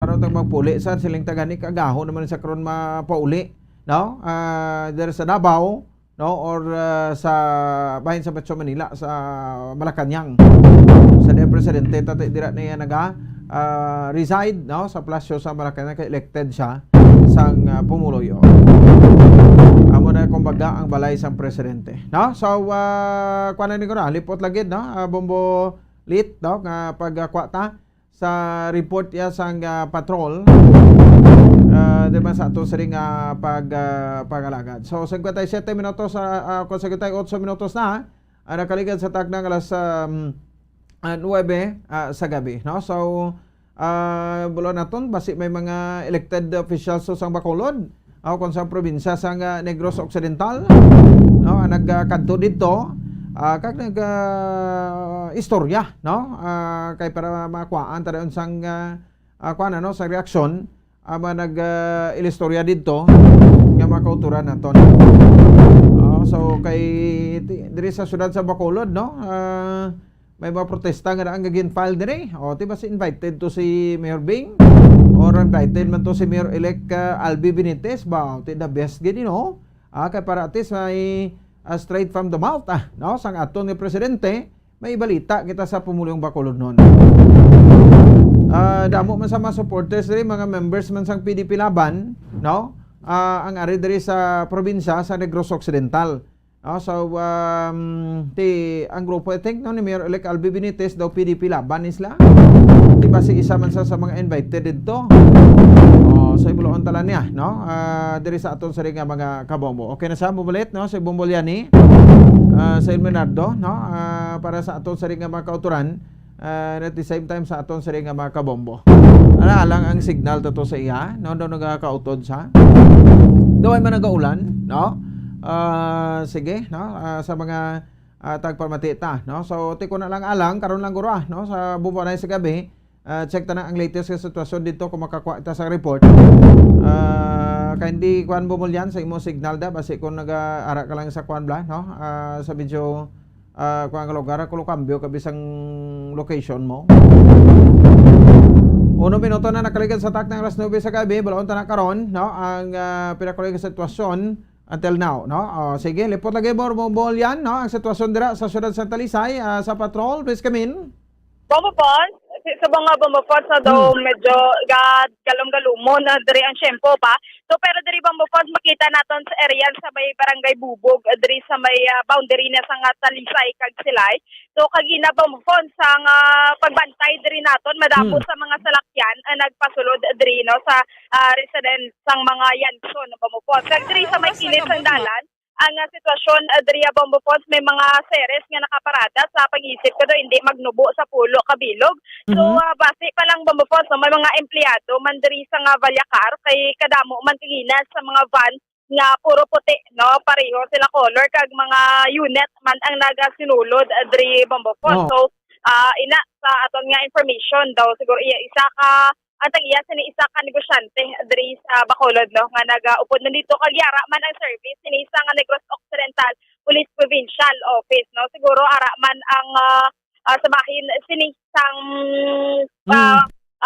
araw tag magpuli sa siling tagani kagaho naman sa karon mapauli, no? There sa Davao, no, or sa bahin sa Metro Manila sa Malacañang. Sa presidente tatay dira niya naga reside, no, sa plasyo sa Malacañang kay elected siya sang pumuloy. Amo na kumbaga ang balay sang presidente, no? So kuan ni ko na lipot lagid, no, bombo lit, no, nga pagkwata sa report ya sang patrol diba sa ato sa ring pagalagad. So 57 minutos kung 58 minutos na nakaligad sa taknang alas 9 sa gabi, no? So bulo naton basi may mga elected officials sang Bacolod kung sa probinsya sang Negros Occidental, no, nagkadto dito kag istorya, no, kay para makuhaan ta dayon sang kuan ano sa reaksyon nag-ilistorya dito nga makauturan naton. So kay diri sa syudad sa Bacolod, no, may mga protesta nga ang gagin-file diri. Tiba si invited to si Mayor Bing or invited man to si Mayor-elect Albi Benitez ba? The best gini, no? Kay para at least may straight from the mouth, no? Sang aton ni presidente, may balita kita sa pumulong Bacolod noon. Damo man sa mga supporters diri, mga members man sang PDP Laban, no? Ang ari diri sa probinsya sa Negros Occidental. So ang grupo I think no ni Mayor-elect Albi Benitez daw PDP Laban isla. Di ba si isa man sa mga invited dito. So ibuloon tala niya, no? Diri sa aton sa ring mga kabombo. Okay na sa mubulit, no? Sa Bombolyani, sa Ilmenardo, no? Para sa aton sa ring mga kauturan, at the same time sa aton sa ring mga kabombo. Alang ang signal to sa iya, no? Daw nagakautod sa. Daw ay man nagaulan, no? Sige, no? Sa mga tagpamatita, no? So tiko na lang alang karon lang guro, no? Sa bubuanay sa gabi. Check ta na ang latest sa sitwasyon dito kung makakuha ta sa report. Kaya hindi kuan bumulyan sa imo signal da basi kung nag-ara ka lang sa kuan bla, no? Sa video kuan ka lugar ko kambyo kabisang location mo. 1 minuto na nakaligad sa tak ng alas 9 sa gabi, balon ta na karon, no? Ang pinakulig sa sitwasyon until now, no? Sige, lipot lagi bumulyan, no? Ang sitwasyon dira sa syudad sa Talisay, sa patrol, please come in. Bomopon, sa mga bomopon sa daw medyo galong-galumon na diri ang syempo pa. So pero diri bomopon makita naton sa area sa may barangay Bubog, diri sa may boundary na sa Talisay kag Silay. So kagina bomopon sa pagbantay diri naton madamo sa mga salakyan nagpasulod diri no sa residence sang mga Yanson bomopon. Kag diri sa may kilid sang dalan ang sitwasyon diri bombopons may mga seres nga nakaparada sa pag-isip ko daw hindi magnubo sa pulo kabilog. So base pa lang bombopons may mga empleyado man diri sa Valyacar kay kadamo man tinginas sa mga van nga puro puti, no, pareho sila color kag mga unit man ang nagasinulod diri bombopons. So ina sa aton nga information daw siguro isa ka ang tagiya sini isa ka negosyante diri sa Bacolod, no, nga nagaupod na dito kagyara man ang service sini isa nga Negros Occidental Police Provincial Office, no. Siguro ara man ang sa bahin sini sang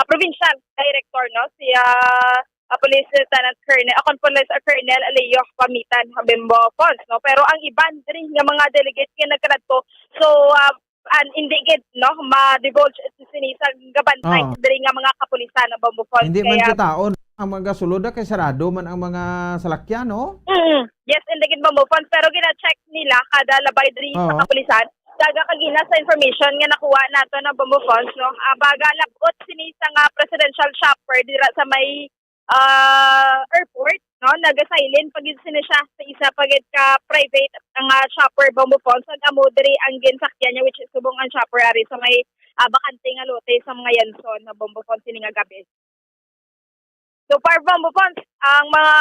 provincial director, no, si Police Lieutenant Colonel Leo Pamitan Habembo Pons, no. Pero ang iban diri nga mga delegate nga nagkadto so indigid, no, ma-divulge sini sa gabantay diri nga mga kapulisan ng Bombopon. Hindi man kitaon ang mga suluda kay sarado man ang mga salakyan, no? Yes, indigid Bombopon pero gina-check nila kada labay diri sa kapulisan. Daga kagina sa information nga nakuha nato ng Bombopon, no. Baga labot sini sa nga presidential shopper dira sa may airport, no, naga-silent pag sini siya sa isa pagid ka private ang shopper Bombopon sa amo diri ang ginsakyan niya which is subong ang shopper ari sa may bakante nga lote sa mga Yanson na Bombopon sini nga gabi. So par Bombopon ang mga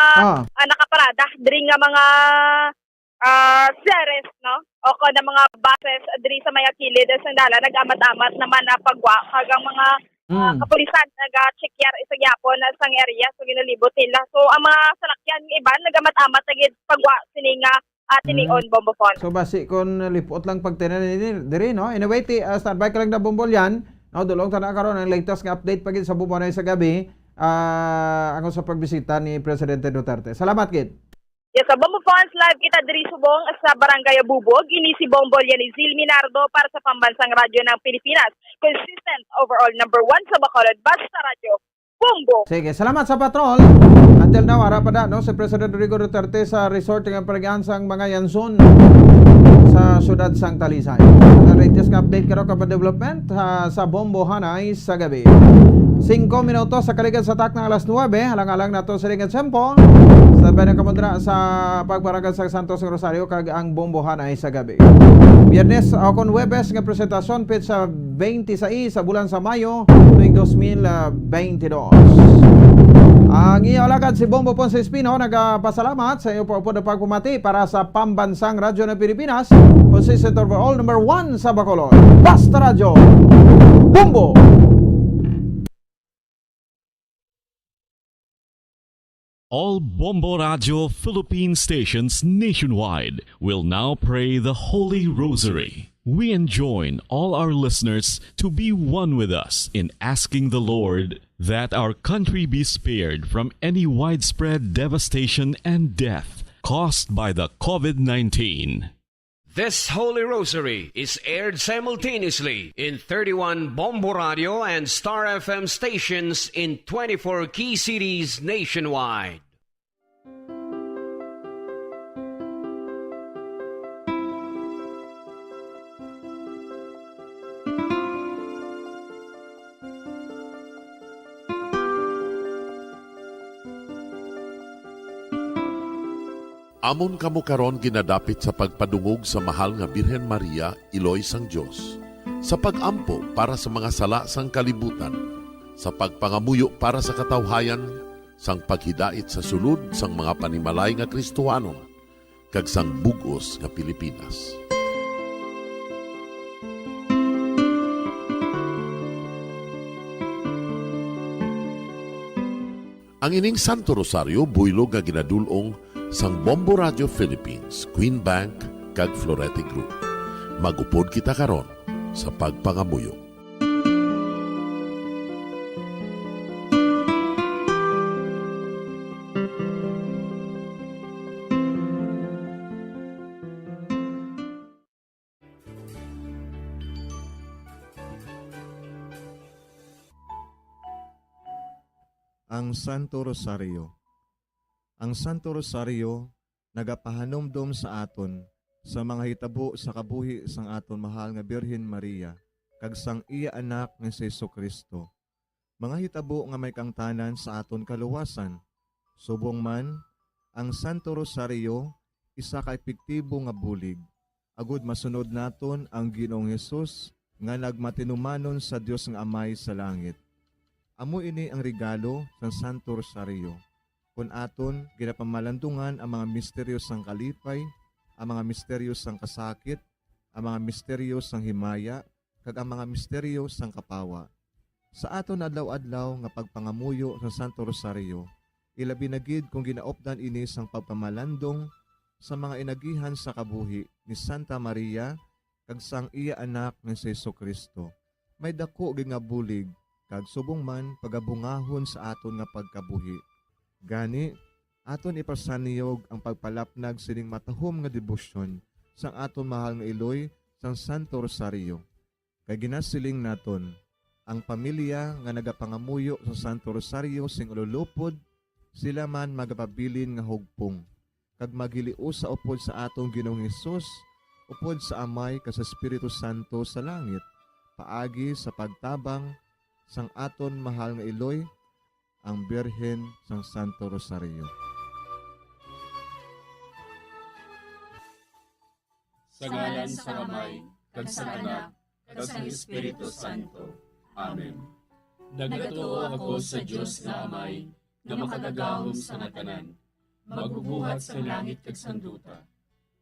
nakaparada diri nga mga seres, no, o na mga buses diri sa may kilid sa dala nag-amat-amat naman na pagwa kagang mga kapulisan nag-check yar isa gyapon sa area so ginalibot nila. So ang mga salakyan ng iban nagamat-amat gid pagwa sini nga tinion Bombopon. So basi kon lipot lang pagtinan diri, no. Anyway, standby ka lang na Bombolyan, no, dulong ta na karon ang latest nga update pagid sa bubuanay sa gabi ang sa pagbisita ni Presidente Duterte. Salamat, Kid. Yes, sa Bombo Fans Live kita diri subong sa Barangay Bubog, ini si Bombol yan ni Zil Minardo para sa Pambansang Radyo ng Pilipinas. Consistent overall number 1 sa Bacolod, basta radyo, Bombo. Sige, salamat sa patrol. Until now, ara pa no, si President Rodrigo Duterte sa resort ng pag-ansang mga Yanson sa siyudad sang Talisay. Ang latest update karo kapag development sa Bombo Hanay sa gabi. 5 minutos sa kaligan sa tak ng alas 9, halang-alang nato sa ringan sempo. Sabay na kamundra sa pagbarangay sa Santos Rosario kag ang Bombo Hanay sa gabi. Biyernes o kon Huwebes nga presentasyon pit sa 26 sa bulan sa Mayo tuig 2022. Ang iyong alagad si Bombo Ponce Espino nagpasalamat sa iyo po na pagpumati para sa Pambansang Radyo ng Pilipinas. Consistent overall number 1 sa Bacolod. Basta Radyo, Bombo! All Bombo Radio Philippine stations nationwide will now pray the Holy Rosary. We enjoin all our listeners to be one with us in asking the Lord that our country be spared from any widespread devastation and death caused by the COVID-19. This Holy Rosary is aired simultaneously in 31 Bombo Radio and Star FM stations in 24 key cities nationwide. Amon kamo karon ginadapit sa pagpadungog sa mahal nga Birhen Maria, Iloy sang Dios, sa pagampo para sa mga sala sang kalibutan, sa pagpangamuyo para sa katawhayan, sang paghidait sa sulod sang mga panimalay nga Kristohanon, kag sang bugos nga Pilipinas. Ang ining Santo Rosario buylog nga ginadulong sang Bombo Radio Philippines, Queen Bank, kag Florete Group. Magupod kita karon sa pagpangamuyo. Ang Santo Rosario. Ang Santo Rosario nagapahanomdom sa aton sa mga hitabo sa kabuhi sang aton mahal nga Birhen Maria kag sang iya anak nga si Jesucristo. Mga hitabo nga may kangtanan sa aton kaluwasan. Subong man, ang Santo Rosario isa ka epektibo nga bulig. Agud masunod naton ang Ginoong Hesus nga nagmatinumanon sa Dios nga Amay sa langit. Amo ini ang regalo sang Santo Rosario. Kung aton ginapamalandungan ang mga misteryo sang kalipay, ang mga misteryo sang kasakit, ang mga misteryo sang himaya, kag ang mga misteryo sang kapawa. Sa aton adlaw-adlaw nga pagpangamuyo sa Santo Rosario, ilabi na gid kung ginaopdan ini sang pagpamalandong sa mga inagihan sa kabuhi ni Santa Maria kag sang iya anak nga si Jesucristo. May dako gid nga bulig kag subong man pagabungahon sa aton nga pagkabuhi. Gani, aton ipasaniyog ang pagpalapnag sining matahom nga debosyon sang aton mahal nga Iloy sang Santo Rosario. Kay ginasiling naton, ang pamilya nga nagapangamuyo sa Santo Rosario sing ululupod, sila man magapabilin nga hugpong. Kag magiliu sa upod sa atong Ginoong Hesus, upod sa Amay kas Espiritu Santo sa langit, paagi sa pagtabang sang aton mahal nga Iloy, ang Birhen sang Santo Rosario. Sa ngalan sa Amay, kag sa Anak, kag sa Espiritu Santo. Amen. Nagatuo ako sa Dios na Amay, na makadagahom sa natanan, magbubuhat sa langit kag sanduta.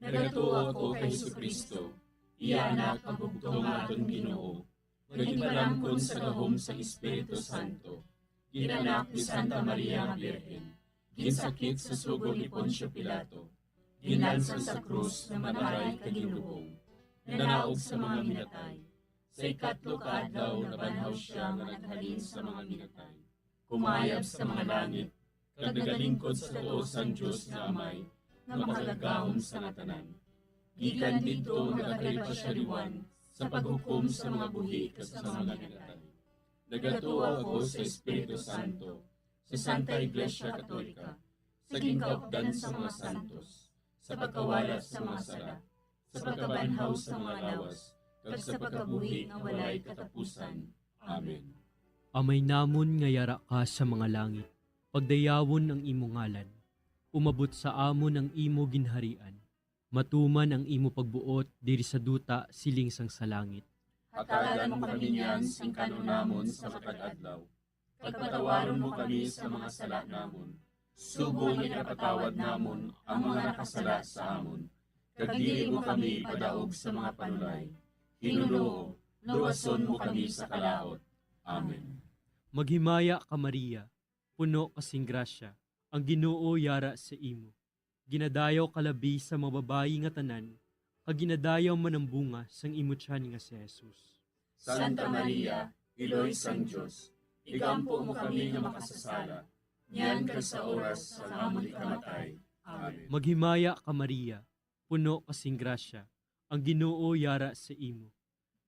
Nagatuo ako kay Jesucristo, iya anak ang bugtong aton Ginoo, nagipalangkon sa gahom sa Espiritu Santo. Ginanak ni Santa Maria nga Birhen, ginsakit sa sugod ni Poncio Pilato, ginlansang sa krus na manaray kagilubong, nanaog sa mga minatay. Sa ikatlo ka adlaw nabanhaw siya nga naghalin sa mga minatay. kumayab sa mga langit, kag nagalingkod sa tuo sang Dios nga Amay, nga makagagahom sa natanan. Gikan didto nagakalipasyariwan sa paghukom sa mga buhi kas sa mga nagatan. Nagatuo ako sa Espiritu Santo, sa Santa Iglesia Katolika, sa gingkaupdan sa mga santos, sa pagkawalat sa mga sala, sa pagkabanhaw sa mga lawas, kag sa pagkabuhi nga walay katapusan. Amen. Amay namon nga yara ka sa mga langit, pagdayawon ang imo ngalan, umabot sa amon ang imo ginharian, matuman ang imo pagbuot diri sa duta siling sang sa langit. Hatagan mo kami niyan sing kanunamon sa matag adlaw. Pagpatawaron mo kami sa mga sala namon. Subong ipatawad namon ang mga nakasala sa amon. Kag dili mo kami padaog sa mga panulay. Hinuloo, luwason mo kami sa kalaot. Amen. Maghimaya ka Maria, puno kasing grasya, ang Ginoo yara sa imo. Ginadayaw kalabi sa mga babayi nga tanan, kag ginadayaw man ang bunga sang imo tiyan nga si Jesus. Santa Maria, Iloy sang Diyos, igampo mo kami nga makasasala, niyan ka sa oras sa amon ikamatay. Amen. Maghimaya ka Maria, puno kasing grasya, ang Ginoo yara sa imo.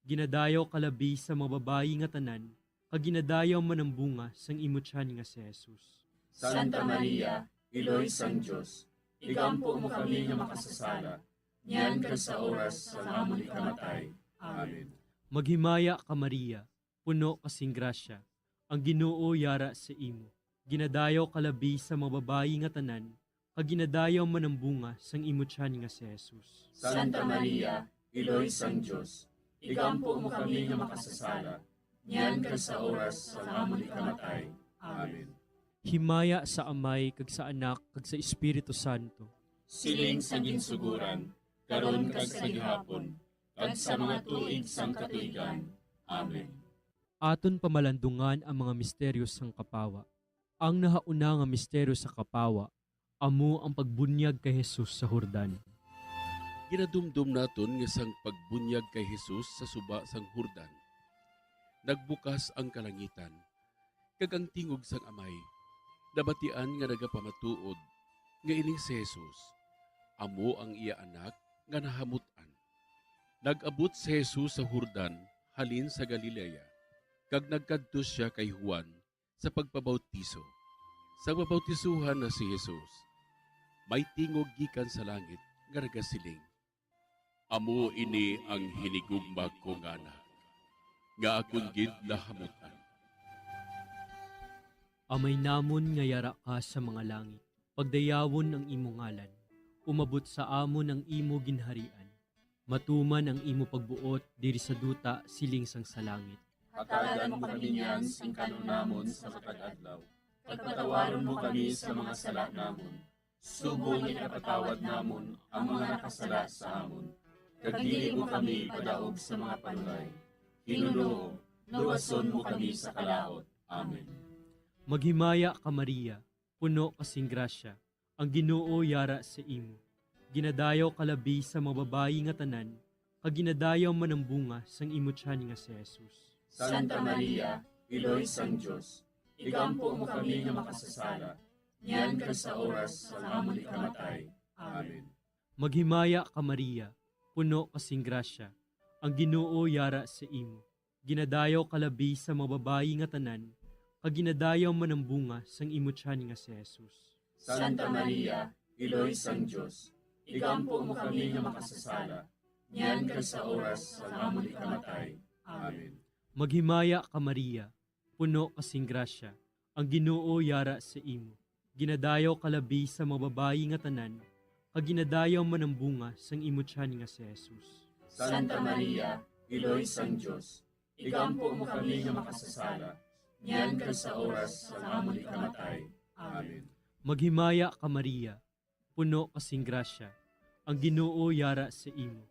Ginadayaw kalabi sa mga babayi nga tanan, kag ginadayaw man ang bunga sang imo tiyan nga si Jesus. Santa Maria, Iloy sang Diyos, igampo mo kami nga makasasala, niyan ka sa oras sa amon ikamatay. Amen. Maghimaya ka Maria, puno kasing grasya, ang Ginoo yara sa imo. Ginadayaw kalabi sa mga babayi nga tanan, kag ginadayaw man ang bunga sang imo tiyan nga si Jesus. Santa Maria, Iloy sang Diyos, igampo mo kami nga makasasala, niyan ka sa oras sa amon ikamatay. Amen. Himaya sa Amay, kag sa Anak, kag sa Espiritu Santo. Siling sa ginsuguran, karon kag sa gihapon, kag sa mga tuig sang katuigan. Amen. Aton pamalandungan ang mga misteryo sang kapawa. Ang nahauna nga misteryo sa kapawa, amo ang pagbunyag kay Jesus sa Jordan. Ginadumdum naton nga sang pagbunyag kay Jesus sa suba sang Jordan. Nagbukas ang kalangitan, kag ang tingog sang Amay, nabatian nga nagapamatuod, nga ining si Jesus, amo ang iya anak nga nahamutan. Nag-abot si Jesus sa Jordan, halin sa Galilea, kag nagkadto siya kay Juan sa pagpabautiso. Sa pabautisuhan na si Jesus, may tingog gikan sa langit nga nagasiling, amo ini ang hinigugma ko nga anak, nga akong gid nahamutan. Amay namon nga yara ka sa mga langit, pagdayawon ang imo ngalan, umabot sa amon ang imo ginharian, matuman ang imo pagbuot diri sa duta siling sang sa langit. Hatagan mo kami niyan sing kanunamon sa matag adlaw. Pagpatawaron mo kami sa mga sala namon. Subong ipatawad namon ang mga nakasala sa amon. Kag dili mo kami padaog sa mga panulay. Hinuloo, luwason mo kami sa kalaot. Amen. Maghimaya ka Maria, puno kasing grasya, ang Ginoo yara sa imo. Ginadayaw kalabi sa mga babayi nga tanan, kag ginadayaw man ang bunga sang imo tiyan nga si Jesus. Santa Maria, Iloy sang Diyos, igampo mo kami nga makasasala, niyan ka sa oras sa amon ikamatay. Amen. Maghimaya ka Maria, puno kasing grasya, ang Ginoo yara sa imo. Ginadayaw kalabi sa mga babayi nga tanan, kag ginadayaw man ang bunga sang imo tiyan nga si Jesus. Santa Maria, Iloy sang Diyos, igampo mo kami nga makasasala, niyan ka sa oras sa amon ikamatay. Amen. Maghimaya ka Maria, puno kasing grasya, ang Ginoo yara sa imo. Ginadayaw kalabi sa mga babayi nga tanan, kag ginadayaw man ang bunga sang imo tiyan nga si Jesus. Santa Maria, Iloy sang Diyos, igampo mo kami nga makasasala, niyan ka sa oras sa amon ikamatay. Amen. Maghimaya ka Maria, puno kasing grasya, ang Ginoo yara sa imo.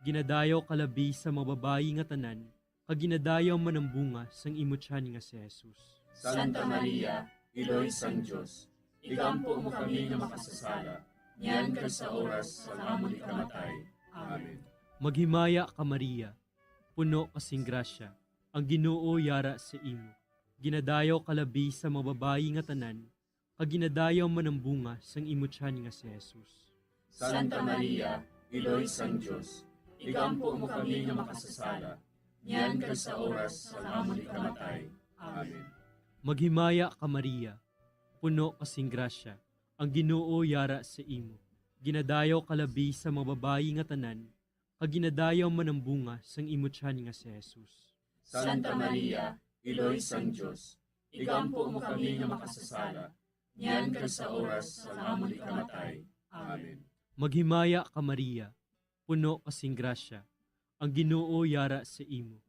Ginadayaw kalabi sa mga babayi nga tanan, kag ginadayaw man ang bunga sang imo tiyan nga si Jesus. Santa Maria, Iloy sang Diyos, igampo mo kami nga makasasala, niyan ka sa oras sa amon ikamatay. Amen. Maghimaya ka Maria, puno kasing grasya, ang Ginoo yara sa imo. Ginadayaw kalabi sa mga babayi nga tanan, kag ginadayaw man ang bunga sang imutyan nga si Jesus. Santa Maria, Iloy sang Diyos, igampo mo kami nga makasasala, niyan kag sa oras sa amon ikamatay. Amen. Maghimaya ka Maria, puno kasing grasya, ang Ginoo yara sa imo. Ginadayaw kalabi sa mga babayi nga tanan, kag ginadayaw man ang bunga sang imutyan nga si Jesus. Santa Maria, Iloy sang Diyos, igampo mo kami nga makasasala, niyan kag sa oras sa amon ikamatay. Amen. Maghimaya ka Maria, puno kasing grasya, ang Ginoo yara sa imo.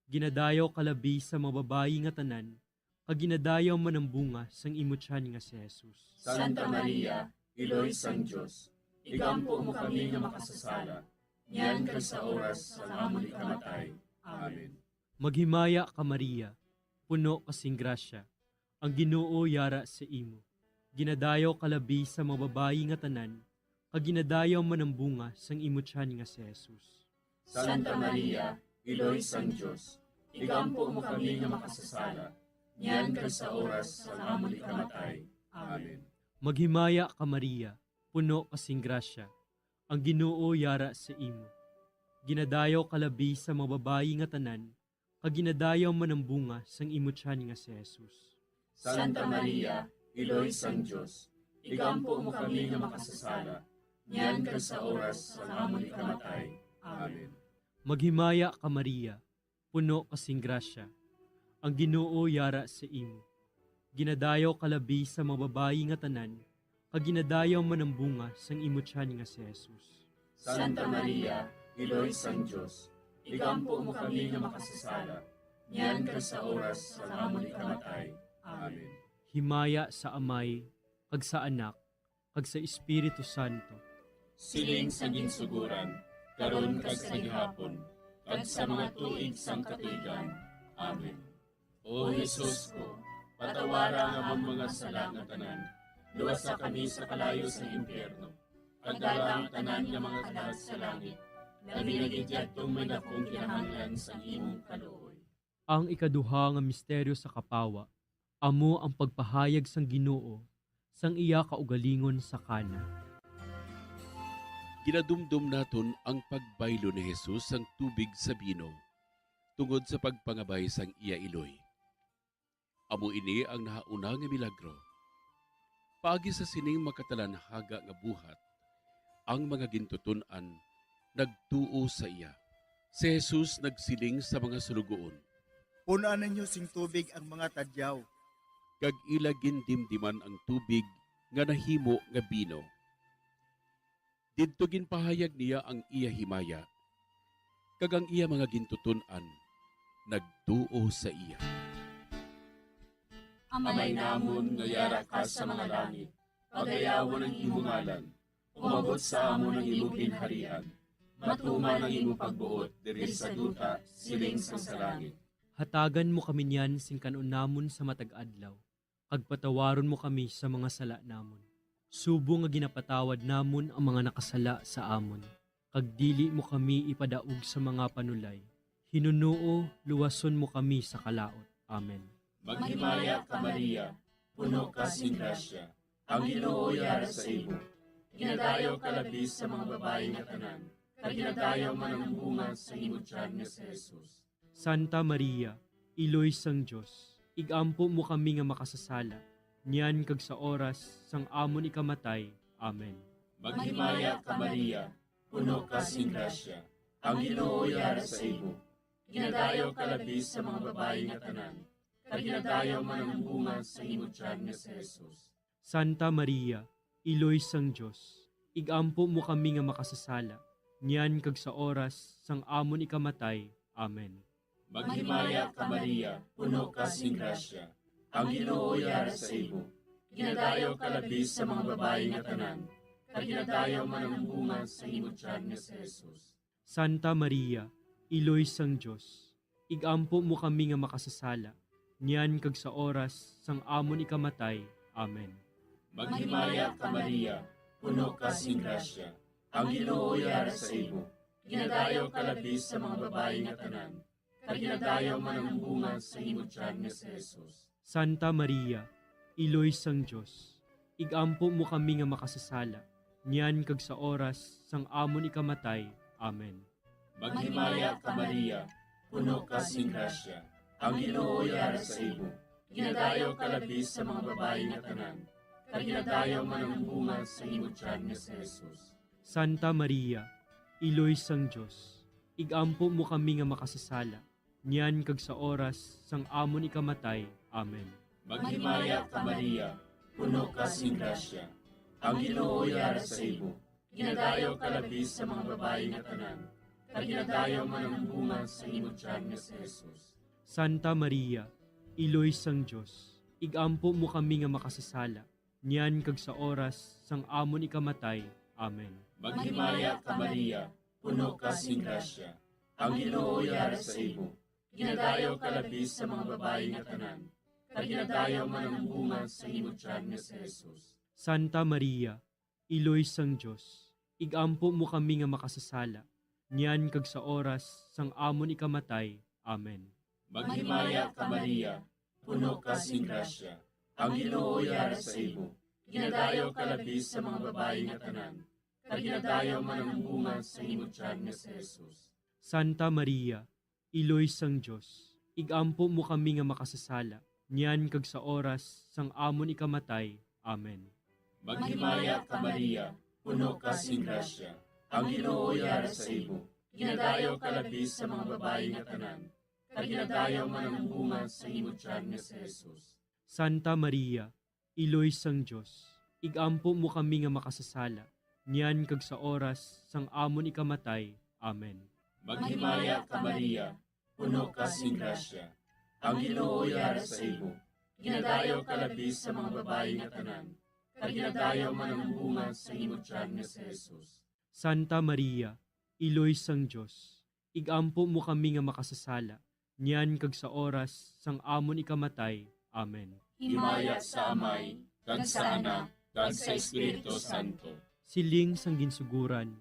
Ginadayaw kalabi sa mga babayi nga tanan, kag ginadayaw man ang bunga sang imutyan nga si Jesus. Santa Maria, Iloy sang Diyos, igampo mo kami nga makasasala, niyan kag sa oras sa amon ikamatay. Amen. Maghimaya ka Maria, puno kasing grasya, ang Ginoo yara sa imo. Ginadayaw kalabi sa mga babayi nga tanan, kag ginadayaw man ang bunga sang imutyan nga si Jesus. Santa Maria, Iloy sang Diyos, igampo mo kami nga makasasala, niyan kag sa oras sa amon ikamatay. Amen. Maghimaya ka Maria, puno kasing grasya, ang Ginoo yara sa imo. Ginadayaw kalabi sa mga babayi nga tanan, kag ginadayaw man ang bunga sang imutyan nga si Jesus. Santa Maria, Iloy sang Diyos, igampo mo kami nga makasasala, niyan kag sa oras sa amon ikamatay. Amen. Maghimaya ka Maria, puno kasing grasya, ang Ginoo yara sa imo. Ginadayaw kalabi sa mga babayi nga tanan, kag ginadayaw man ang bunga sang imutyan nga si Jesus. Santa Maria, Iloy sang Diyos, igampo mo kami nga makasasala, niyan kag sa oras sa amon ikamatay. Amen. Himaya sa Amay, kag sa Anak, kag sa Espiritu Santo. Siling sa ginsuguran, karon kag sa gihapon, kag sa mga tuig sang katuigan. Amen. O Jesus ko, patawara nga among mga sala nga tanan, luwasa kami sa kalayo sa impyerno, kag dala ang tanan nga mga kalag sa langit, labi na gidyadtong may dakong kinahanglan sa imong kaluoy. Ang ikaduha nga misteryo sa kapawa, amo ang pagpahayag sang Ginoo sang iya kaugalingon sa kana. Ginadumdum naton ang pagbaylo ni Jesus sang tubig sa bino, tungod sa pagpangabay sang iya iloy. Amo ini ang nahauna nga milagro. Paagi sa sining makatalanhaga nga buhat, ang mga gintuton-an nagtuo sa iya. Si Jesus nagsiling sa mga sulugoon, Punaan ninyo sing tubig ang mga tadyaw. kag ila gindimdiman ang tubig nga nahimo nga bino. Didto ginpahayag niya ang iya himaya, kag ang iya mga gintuton-an nagtuo sa iya. Amay namon nga yara ka sa mga langit, pagayawon ang imong ngalan, umabot sa amon ang imong ginharian, matuman ang imong pagbuot diri sa duta siling sa langit. Hatagan mo kami niyan sing kanon namon sa matag adlaw, kag patawaron mo kami sa mga sala namon. Subo nga ginapatawad namon ang mga nakasala sa amon, kag dili mo kami ipadaog sa mga panulay. Hinunuo, luwason mo kami sa kalaot. Amen. Maghimaya ka Maria, puno ka sing grasya, ang Ginoo yara sa imo. Ginadayaw ka labis sa mga babae nga tanan, kag ginadayaw man ang bunga sa imong tiyan nga si Jesus. Santa Maria, Iloy sang Diyos, igampo mo kami nga makasasala, niyan kag sa oras sang amon ikamatay. Amen. Maghimaya ka Maria, puno ka sing grasya, ang Ginoo yara sa imo. Ginadayaw ka labis sa mga babae nga tanan, kag ginadayaw man ang bunga sa imong tiyan nga si Jesus. Santa Maria, Iloy sang Diyos, igampo mo kami nga makasasala, niyan kag sa oras sang amon ikamatay. Amen. Maghimaya ka Maria, puno ka sing grasya, ang Ginoo yara sa imo. Ginadayaw ka labis sa mga babae nga tanan, kag ginadayaw man ang bunga sa imong tiyan nga si Jesus. Santa Maria, Iloy sang Diyos, igampo mo kami nga makasasala, niyan kag sa oras sang amon ikamatay. Amen. Maghimaya ka Maria, puno ka sing grasya, ang Ginoo yara sa imo. Ginadayaw ka labis sa mga babae nga tanan, kag ginadayaw man ang bunga sa imong tiyan nga si Jesus. Santa Maria, Iloy sang Dios, igampo mo kami nga makasasala, niyan kag sa oras sang amon ikamatay. Amen. Maghimaya ka Maria, puno ka sing grasya, ang Ginoo yara sa imo. Ginadayaw ka labis sa mga babae nga tanan, kag ginadayaw man ang bunga sa imong tiyan nga si Jesus. Santa Maria, Iloy sang Dios, igampo mo kami nga makasasala, niyan kag sa oras sang amon ikamatay. Amen. Maghimaya ka Maria, puno ka sing grasya, ang Ginoo yara sa imo. Ginadayaw ka labis sa mga babae nga tanan, kag ginadayaw man ang bunga sa imong tiyan nga si Jesus. Santa Maria, Iloy sang Dios, igampo mo kami nga makasasala, niyan kag sa oras sang amon ikamatay. Amen. Maghimaya ka Maria, puno ka sing grasya, ang Ginoo yara sa imo. Ginadayaw ka labis sa mga babae nga tanan, kag ginadayaw man ang bunga sa imong tiyan nga si Jesus. Santa Maria, Iloy sang Dios, igampo mo kami nga makasasala, niyan kag sa oras sang amon ikamatay. Amen. Maghimaya ka Maria, puno ka sing grasya, ang Ginoo yara sa imo. Ginadayaw ka labis sa mga babae nga tanan, kag ginadayaw man ang bunga sa imong tiyan nga si Jesus. Santa Maria, Iloy sang Dios, igampo mo kami nga makasasala, niyan kag sa oras sang amon ikamatay. Amen. Maghimaya ka Maria, puno ka sing grasya, ang Ginoo yara sa imo. Ginadayaw ka labis sa mga babae nga tanan, kag ginadayaw man ang bunga sa imong tiyan nga si Jesus. Santa Maria, Iloy sang Dios, igampo mo kami nga makasasala, niyan kag sa oras sang amon ikamatay. Amen. Maghimaya ka Maria, puno ka sing grasya, ang Ginoo yara sa imo. Ginadayaw ka labis sa mga babae nga tanan, kag ginadayaw man ang bunga sa imong tiyan nga si Jesus. Santa Maria, Iloy sang Dios, igampo mo kami nga makasasala, niyan kag sa oras sang amon ikamatay. Amen. Himaya sa Amay, kag sa Anak, kag sa Espiritu Santo. Siling sang ginsuguran,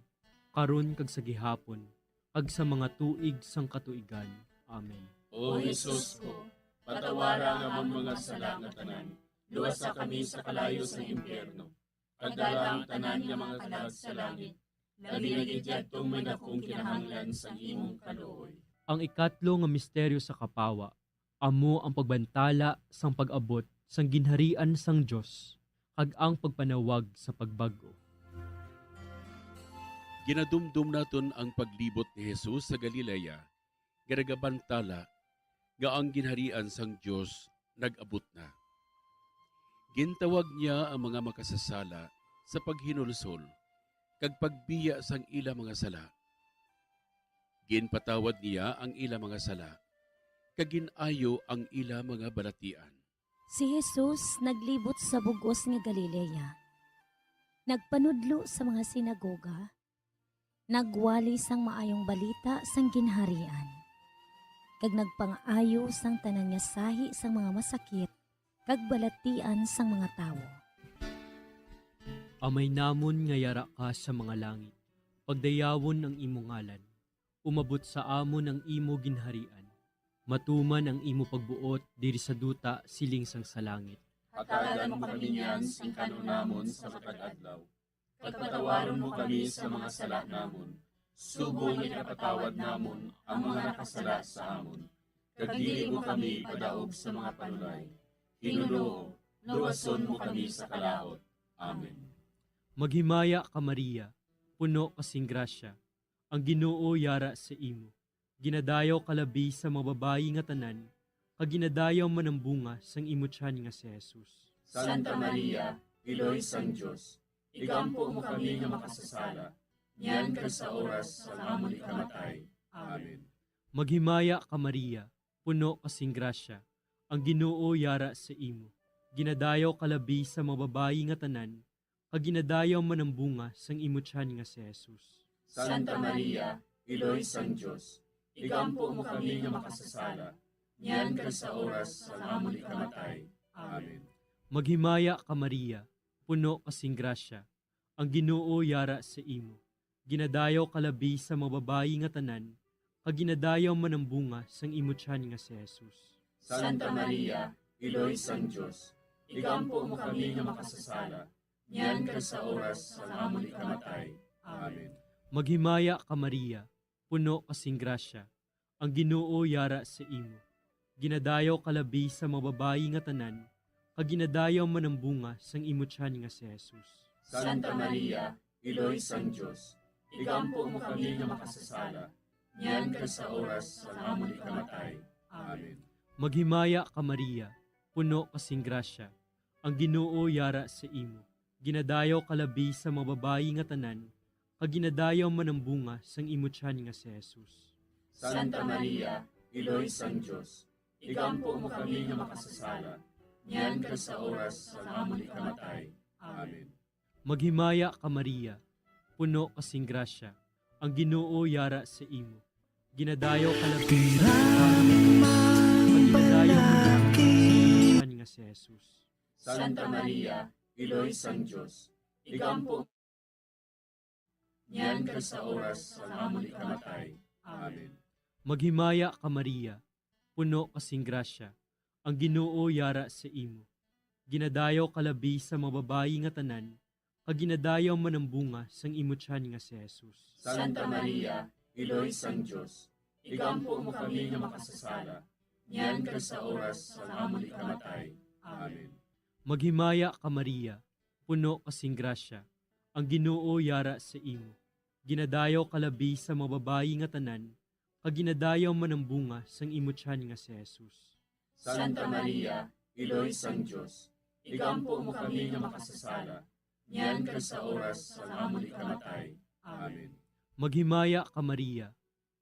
karon kag sa gihapon, kag sa mga tuig sang katuigan. Amen. O Jesus ko, patawara nga among mga sala nga tanan, luwasa kami sa kalayo sa impyerno. Pagdala ang tanan nga mga kalag sa langit, labi na gidyadtong may dakong kinahanglan sa imong kaluoy. Ang ikatlo nga misteryo sa kapawa, amo ang pagbantala sang pag-abot sang ginharian sang Dios, kag ang pagpanawag sa pagbago. Ginadumdum naton ang paglibot ni Jesus sa Galilea, garagabantala, nga ang ginharian sang Diyos nag-abot na. Gintawag niya ang mga makasasala sa paghinulsol, kag pagbiya sang ila mga sala. Ginpatawad niya ang ila mga sala, kag ginayo ang ila mga balatian. Si Jesus naglibot sa bugos nga Galilea. Nagpanudlo sa mga sinagoga. Nagwali sang maayong balita sang ginharian. Kag nagpang-ayo sang tanan nga sahi sang mga masakit, kag balatian sang mga tawo. Amay namon nga yara ka sa mga langit, pagdayawon ang imo ngalan, umabot sa amon ang imo ginharian, matuman ang imo pagbuot diri sa duta siling sang sa langit. Hatagan mo kami niyan sing kanunamon sa matag adlaw. Pagpatawaron mo kami sa mga sala namon. Subong ikapatawad namon ang mga nakasala sa amon. Kag dili mo kami padaog sa mga panulay. Hinunoo, luwason mo kami sa kalaot. Amen. Maghimaya ka Maria, puno kasing grasya, ang Ginoo yara sa imo. Ginadayaw kalabi sa mga babayi nga tanan, kag ginadayaw man ang bunga sang imo tiyan nga si Jesus. Santa Maria, Iloy sang Dios, igampo mo kami nga makasasala, niyan kag sa oras sa amon ikamatay. Amen. Maghimaya ka Maria, puno kasing grasya, ang Ginoo yara sa imo. Ginadayaw kalabi sa mga babayi nga tanan, kag ginadayaw man ang bunga sang imo tiyan nga si Jesus. Santa Maria, Iloy sang Dios, igampo mo kami nga makasasala, niyan kag sa oras sa amon ikamatay. Amen. Maghimaya ka Maria, puno kasing grasya, ang Ginoo yara sa imo. Ginadayaw kalabi sa mga babayi nga tanan, kaginadayaw man ang bunga sang imutyan nga si Jesus. Santa Maria, Iloy sang Diyos, igampo mo kami nga makasasala, niyan ka sa oras sa amon ikamatay. Amen. Maghimaya ka Maria, puno kasing grasya, ang Ginoo yara sa imo. Ginadayaw kalabi sa mga babayi nga tanan, kaginadayaw man ang bunga sang imutyan nga si Jesus. Santa Maria, Iloy sang Diyos, igampo mo kami nga makasasala, niyan ka sa oras sa amon ikamatay. Amen. Maghimaya ka Maria, puno kasing grasya, ang Ginoo yara sa imo. Ginadayaw kalabi sa mga babayi nga tanan, kaginadayaw man ang bunga sang imutyan nga si Jesus. Santa Maria, Iloy sang Diyos, igampo mo kami nga makasasala, niyan ka sa oras sa amon ikamatay. Amen. Maghimaya ka Maria, puno kasing grasya, ang Ginoo yara sa imo. Ginadayaw kalabi sa kaginadayaw man ang imutyan nga si Jesus. Santa Maria, Iloy sang Diyos, igampo niyan ka sa oras sa amon ikamatay. Amen. Maghimaya ka Maria, puno kasing grasya, ang Ginoo yara sa imo. Ginadayaw kalabi sa mga babayi nga tanan, kaginadayaw man ang bunga sang imutyan nga si Jesus. Santa Maria, Iloy sang Diyos, igampo mo kami nga makasasala, niyan ka sa oras sa amon ikamatay. Amen. Maghimaya ka Maria, puno kasing grasya, ang Ginoo yara sa imo. Ginadayaw kalabi sa mga babayi nga tanan, kaginadayaw man ang bunga sang imutyan nga si Jesus. Santa Maria, Iloy sang Diyos, igampo mo kami nga makasasala, niyan ka sa oras sa amon ikamatay. Amen. Maghimaya ka Maria,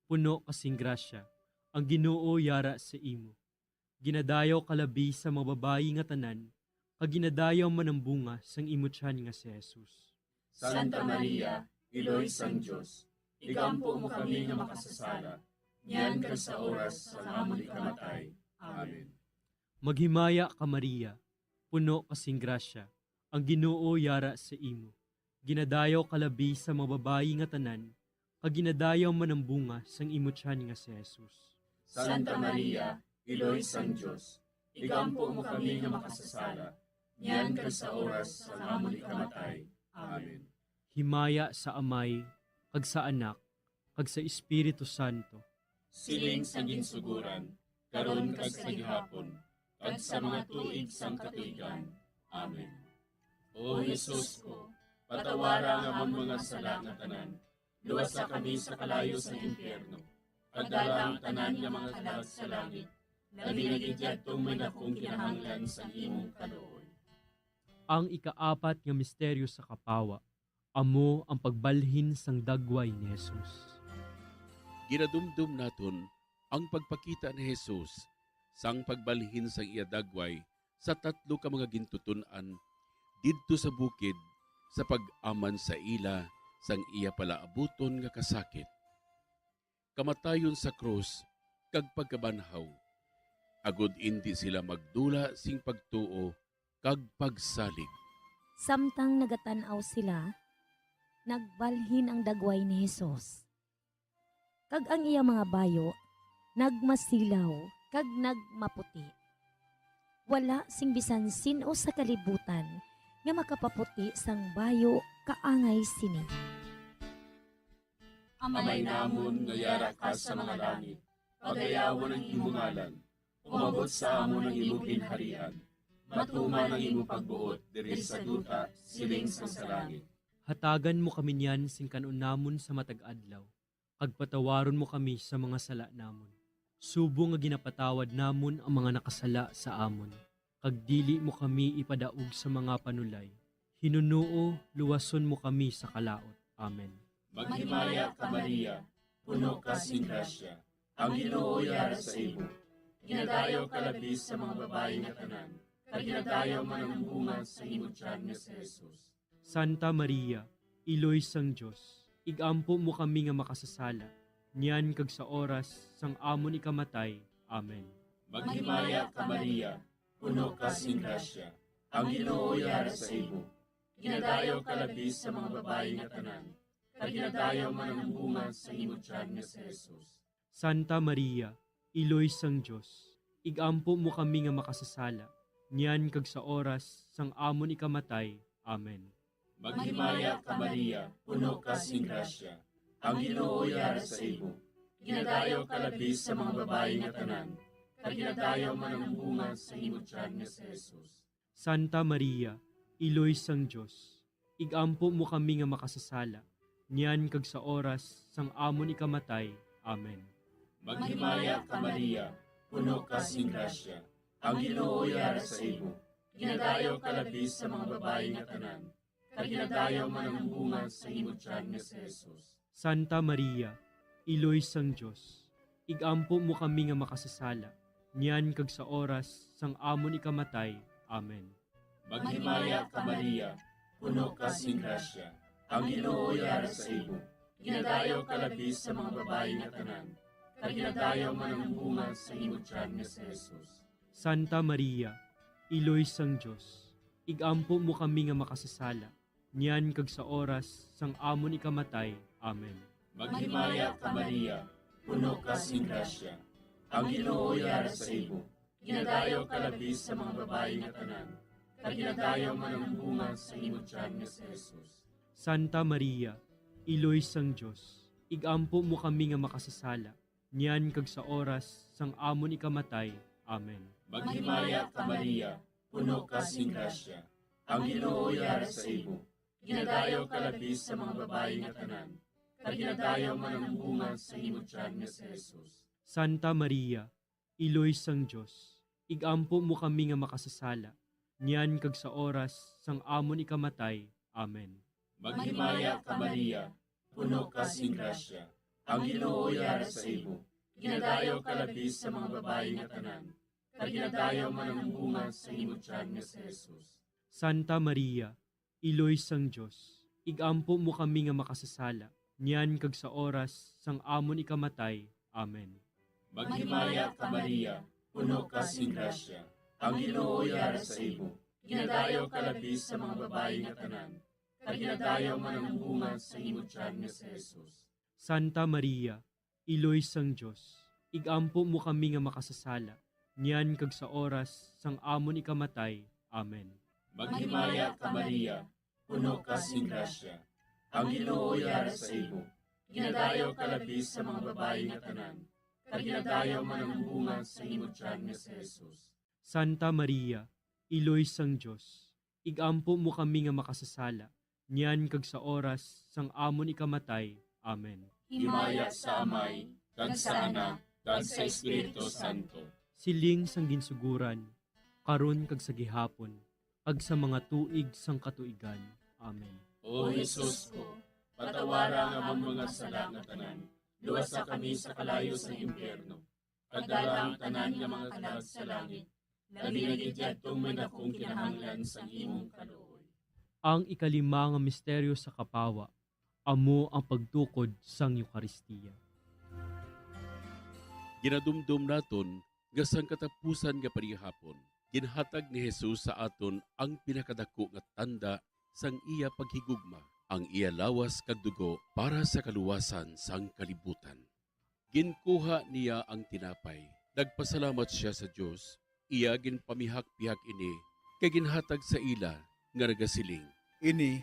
puno kasing grasya, ang Ginoo yara sa imo. Ginadayaw kalabi sa mga babayi nga tanan, kaginadayaw man ang bunga sang imutyan nga si Jesus. Santa Maria, Iloy sang Diyos, igampo mo kami nga makasasala, niyan ka sa oras sa amon ikamatay. Amen. Maghimaya ka Maria, puno kasing grasya, ang Ginoo yara sa imo. Ginadayaw kalabi sa mga babayi nga tanan, kaginadayaw man ang bunga sang imutyan nga si Jesus. Santa Maria, Iloy sang Diyos, igampo mo kami nga makasasala, niyan ka sa oras sa amon ikamatay. Amen. Himaya sa Amay, kag sa Anak, kag sa Espiritu Santo. Siling sa ginsuguran, karon kag sa gihapon, kag sa mga tuig sang katuigan. Amen. O Jesus ko, patawara nga among mga sala nga tanan, luwasa kami sa kalayo sa impyerno, pagdala ang tanan nga mga kalag sa langit, labi na gidyadtong may dakong kinahanglan sa imong kaluoy. Ang ikaapat nga misteryo sa kapawa, amo ang pagbalhin sang dagway ni Jesus. Ginadumdum naton ang pagpakita ni Jesus sang pagbalhin sang iya dagway sa tatlo ka mga gintutunan didto sa bukid sa pag-aman sa ila sang iya palaabuton nga kasakit. Kamatayon sa krus kag pagkabanhaw, agud indi sila magdula sing pagtuo kag pagsalig. Samtang nagatanaw sila, nagbalhin ang dagway ni Jesus. Kag ang iya mga bayo, nagmasilaw, kag nagmaputi. Wala sing bisan sino sa kalibutan nga makapaputi sang bayo kaangay sini. Amay namon nga yara ka sa mga langit, pagayawan ang imong ngalan, umabot sa amon ang imong ginharian, matuman ang imong pagbuot diri sa duta siling sa langit. Hatagan mo kami niyan sing kanon namon sa matag adlaw, kag patawaron mo kami sa mga sala namon. Subo nga ginapatawad namon ang mga nakasala sa amon, kag dili mo kami ipadaog sa mga panulay. Hinunuo, luwason mo kami sa kalaot. Amen. Maghimaya ka Maria, puno ka sing grasya, ang Ginoo yara sa imo. Ginadayaw ka labi sa mga babayi nga tanan, kag ginadayaw man ang bunga sa imong tiyan nga si Jesus. Santa Maria, Iloy sang Diyos, igampo mo kami nga makasasala, niyan kag sa oras sang amon ikamatay. Amen. Maghimaya ka Maria, puno ka sing grasya, ang Ginoo yara sa imo. Ginadayaw ka labi sa mga babayi nga tanan, kag ginadayaw man ang bunga sa imong tiyan nga si Jesus. Santa Maria, Iloy sang Dios, igampo mo kami nga makasasala, niyan kag sa oras sang amon ikamatay. Amen. Maghimaya ka Maria, puno ka sing grasya. Ang Ginoo yara sa imo. Ginadayaw ka labis sa mga babae nga tanan. Kag ginadayaw man ang bunga sa imo tiyan nga si Jesus. Santa Maria, Iloy sang Dios, igampo mo kami nga makasasala, niyan kag sa oras sang amon ikamatay. Amen. Maghimaya ka Maria, puno ka sing grasya. Ang Ginoo yara sa imo. Ginadayaw ka labis sa mga babae nga tanan. Kag ginadayaw man ang bunga sa imo tiyan nga si Jesus. Santa Maria, Iloy sang Dios, igampo mo kami nga makasasala, niyan kag sa oras sang amon ikamatay. Amen. Maghimaya ka Maria, puno ka sing grasya. Ang Ginoo yara sa imo. Ginadayaw ka labis sa mga babae nga tanan. Kag ginadayaw man ang bunga sa imo tiyan nga si Jesus. Santa Maria, Iloy sang Dios, igampo mo kami nga makasasala, niyan kag sa oras sang amon ikamatay. Amen. Maghimaya ka Maria, puno ka sing grasya. Ang Ginoo yara sa imo. Ginadayaw ka labis sa mga babae nga tanan. Kag ginadayaw man ang bunga sa imo tiyan nga si Jesus. Santa Maria, Iloy sang Dios, igampo mo kami nga makasasala, niyan kag sa oras sang amon ikamatay. Amen. Maghimaya ka Maria, puno ka sing grasya. Ang Ginoo yara sa imo. Ginadayaw ka labis sa mga babae nga tanan. Kag ginadayaw man ang bunga sa imo tiyan nga si Jesus. Santa Maria, Iloy sang Dios, igampo mo kami nga makasasala, niyan kag sa oras sang amon ikamatay. Amen. Maghimaya ka Maria, puno ka sing grasya. Ang Ginoo yara sa imo. Ginadayaw ka labis sa mga babae nga tanan. Kag ginadayaw man ang bunga sa imo tiyan nga si Jesus. Santa Maria, Iloy sang Dios, igampo mo kami nga makasasala, niyan kag sa oras sang amon ikamatay. Amen. Maghimaya ka Maria, puno ka sing grasya. Ang Ginoo yara sa imo. Ginadayaw ka labis sa mga babae nga tanan. Kag ginadayaw man ang bunga sa imo tiyan nga si Jesus. Santa Maria, Iloy sang Dios, igampo mo kami nga makasasala, niyan kag sa oras sang amon ikamatay. Amen. Maghimaya ka Maria, puno ka sing grasya. Ang Ginoo yara sa imo. Ginadayaw ka labis sa mga babae nga tanan. Kag ginadayaw man ang bunga sa imo tiyan nga si Jesus. Santa Maria, Iloy sang Dios, igampo mo kami nga makasasala, niyan kag sa oras sang amon ikamatay. Amen. Himaya sa Amay, kag sa Anak, kag sa Espiritu Santo. Siling sang ginsuguran, karon kag sa gihapon, kag sa mga tuig sang katuigan. Amen. O Jesus ko, patawara nga among mga sala nga tanan. Luwasa kami sa kalayo sa impyerno. Pagdala ang tanan nga mga kalag sa langit. Labi na gidyadtong may dakong kinahanglan sa imong kaluoy. Ang ikalima nga misteryo sa kapawa, amo ang pagtukod sang Eucharistia. Ginadumdum naton nga sang katapusan nga parihapon, ginhatag ni Jesus sa aton ang pinakadako nga tanda sang iya paghigugma, ang iya lawas kag dugo para sa kaluwasan sang kalibutan. Ginkuha niya ang tinapay, nagpasalamat siya sa Dios, iya ginpamihak-pihak ini, kay ginhatag sa ila nga nagasiling. Ini,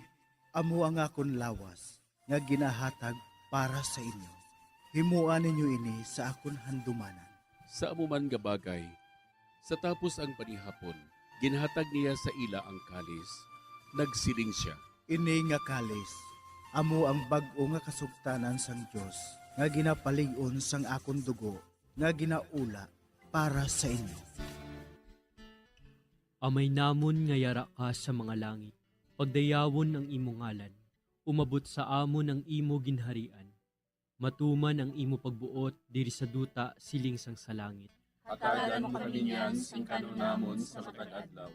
amo ang akon lawas, nga ginahatag para sa inyo. Himuan ninyo ini sa akon handumanan. Sa amuman nga bagay, sa tapos ang panihapon, ginhatag niya sa ila ang kalis, nagsiling siya. Ini nga kalis, amo ang bag-o nga kasugtanan sang Dios, nga ginapalig-on sang akon dugo, nga ginaula para sa inyo. Amay namon nga yara ka sa mga langit, pagdayawon ang imo ngalan, umabot sa amon ang imo ginharian. Matuman ang imo pagbuot diri sa duta siling sang sa langit. Hatagan mo kami niyan sing kanunamon sa matag adlaw.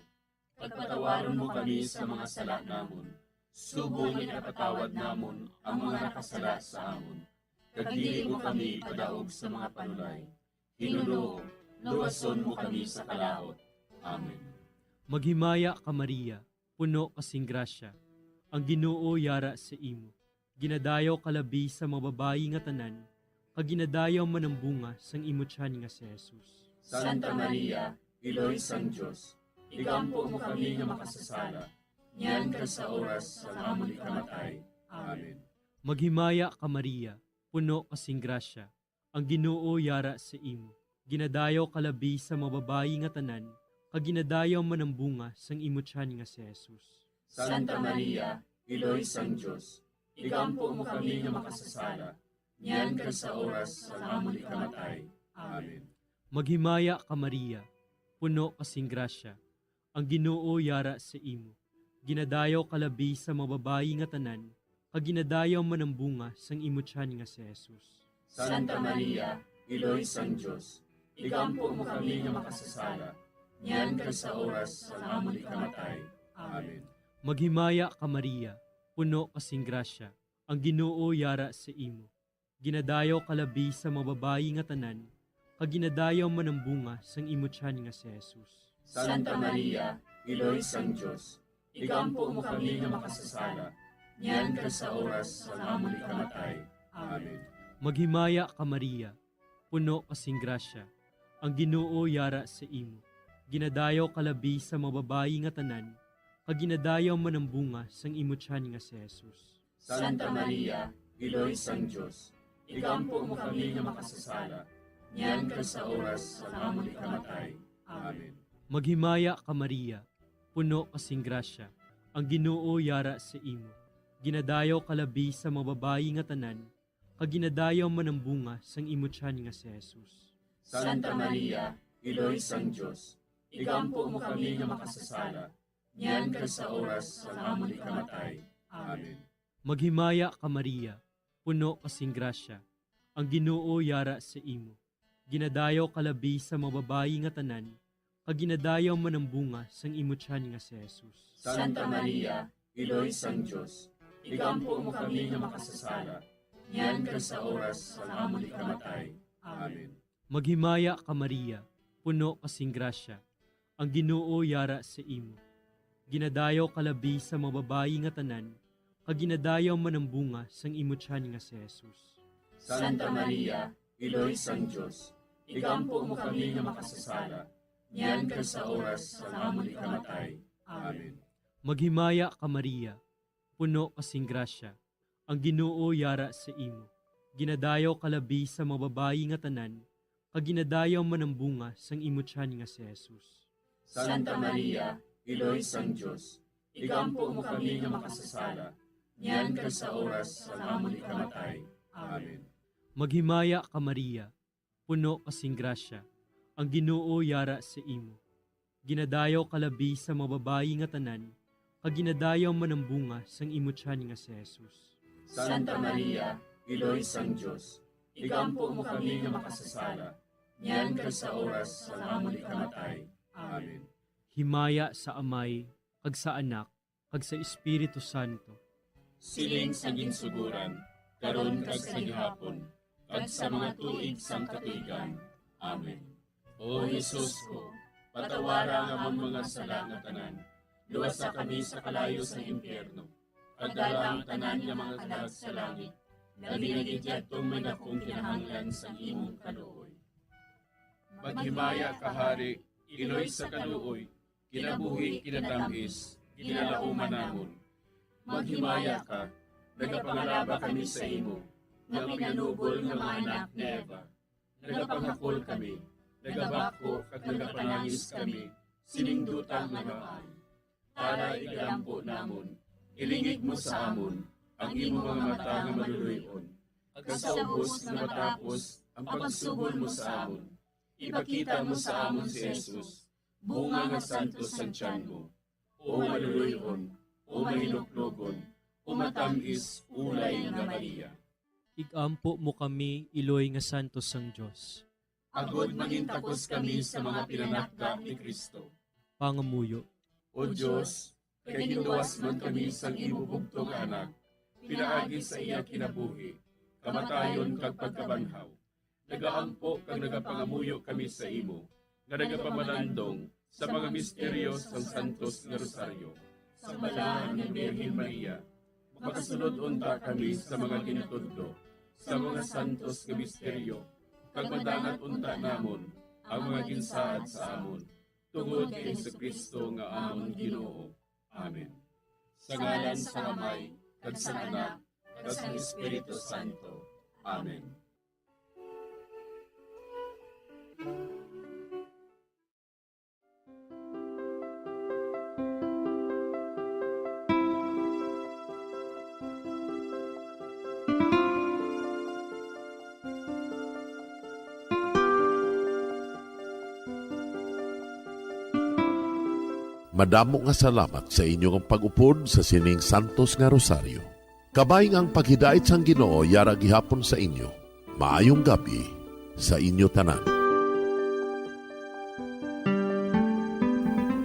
Pagpatawaron mo kami sa mga sala namon. Subong ipatawad namon ang mga nakasala sa amon. Kag dili mo kami padaog sa mga panulay. Hinunoo, luwason mo kami sa kalaot. Amen. Maghimaya ka Maria, puno kasing grasya, ang Ginoo yara sa imo. Ginadayaw kalabi sa mga babayi nga tanan, kaginadayaw man ang bunga sang imo tiyan nga si Jesus. Santa Maria, Iloy sang Diyos, igampo mo kami nga makasasala, niyan ka sa oras sa amon ikamatay. Amen. Maghimaya ka Maria, puno kasing grasya, ang Ginoo yara sa imo. Ginadayaw kalabi sa mababayi nga tanan, kaginadayaw man ang bunga sang imo tiyan nga si Jesus. Santa Maria, Iloy sang Diyos, igampo mo kami nga makasasala, niyan ka sa oras sa amon ikamatay. Amen. Maghimaya ka Maria, puno kasing grasya, ang Ginoo yara sa imo. Ginadayaw kalabi sa mababayi nga tanan, kaginadayaw man ang bunga sang imo tiyan nga si Jesus. Santa Maria, Iloy sang Diyos, igampo mo kami nga makasasala, niyan ka sa oras sa amon ikamatay. Amen. Maghimaya ka Maria, puno kasing grasya, ang Ginoo yara sa imo. Ginadayaw kalabi sa mababayi nga tanan, kaginadayaw man ang bunga sang imo tiyan nga si Jesus. Santa Maria, Iloy sang Diyos, igampo mo kami nga makasasala, niyan ka sa oras sa amon ikamatay. Amen. Maghimaya ka Maria, puno kasing grasya, ang Ginoo yara sa imo. Ginadayaw kalabi sa mababayi nga tanan, kaginadayaw man ang bunga sang imo tiyan nga si Jesus. Santa Maria, Iloy sang Diyos, igampo mo kami nga makasasala, niyan ka sa oras sa amon ikamatay. Amen. Maghimaya ka Maria, puno kasing grasya, ang Ginoo yara sa imo. Ginadayaw kalabi sa mababayi nga tanan, kaginadayaw man ang bunga sang imo tiyan nga si Jesus. Santa Maria, Iloy sang Diyos, igampo mo kami nga makasasala, niyan ka sa oras sa amon ikamatay. Amen. Maghimaya ka Maria, puno kasing grasya, ang Ginoo yara sa imo. Ginadayaw kalabi sa mababayi nga tanan, kaginadayaw man ang bunga sang imo tiyan nga si Jesus. Santa Maria, Iloy sang Diyos, igampo mo kami nga makasasala, niyan ka sa oras sa amon ikamatay. Amen. Maghimaya ka Maria, puno kasing grasya, ang Ginoo yara sa imo. Ginadayaw kalabi sa mababayi nga tanan, kaginadayaw man ang bunga sang imo tiyan nga si Jesus. Santa Maria, Iloy sang Diyos, igampo mo kami nga makasasala, niyan ka sa oras sa amon ikamatay. Amen. Maghimaya ka Maria, puno kasing grasya, ang Ginoo yara sa imo. Ginadayaw kalabi sa mababayi nga tanan, kaginadayaw man ang bunga sang imo tiyan nga si Jesus. Santa Maria, Iloy sang Diyos, igampo mo kami nga makasasala, niyan ka sa oras sa amon ikamatay. Amen. Maghimaya ka Maria, puno kasing grasya, ang Ginoo yara sa imo. Ginadayaw kalabi sa mababayi nga tanan, kaginadayaw man ang bunga sang imo tiyan nga si Jesus. Santa Maria, Iloy sang Diyos, igampo mo kami nga makasasala, niyan ka sa oras sa amon ikamatay. Amen. Himaya sa Amay, kag sa Anak, kag sa Espiritu Santo. Siling sa ginsuguran, karon kag sa gihapon, kag sa mga tuig sang katuigan. Amen. O Jesus ko, patawara nga ang mga sala nga tanan, luwasa kami sa kalayo sa impyerno, kag dala ang tanan nga mga kalag sa langit, nagigid tong may dakong kinahanglan sa imong kaluoy. Maghimaya ka Hari, Iloy sa kaluoy, kinabuhi kinatamis, ginalauman namon. Maghimaya ka, nagapangalaba kami sa imo, nga pinanubol nga mga anak ni Eva. Nagapangakol kami, nagabako kag nagapanangis kami, siningdutang nagaan. Para igalampo namon, ilingig mo sa amon, ang imo mga mata nga maluluyon. Kag sa ubos nga matapos, ang pagsugol mo sa amon. Ipakita mo sa amon si Jesus, bunga nga santos sa tiyan mo. O maluluyon, o mahiluklogon, o matamis, ulay nga Maria. Igampo mo kami, Iloy nga santos sang Dios. Agod mangintapos kami sa mga pinanakda ni Kristo. Pangamuyo. O Diyos, kay ginuwas man kami sang imo bugtong anak, pinaagi sa iya kinabuhi, kamatayon kag pagkabanhaw. Nagaampo kag nagapangamuyo kami sa imo, nga nagapamalandong sa mga misteryo sang Santos nga Rosaryo. Sa balahan ni Birhen Maria, makasunod unta kami sa mga ginutudlo, sa mga santos nga misteryo, kag madangat unta namon ang mga ginsaad sa amon, tungod kay Jesucristo nga amon Ginoo. Amen. Sa ngalan sa Amay, kag sa Anak, kag sa Espiritu Santo. Amen. Madamo nga salamat sa inyong pag-upod sa sining Santos nga Rosaryo. Kabayng ang paghidait sang Ginoo yara gihapon sa inyo. Maayong gabi sa inyo tanan.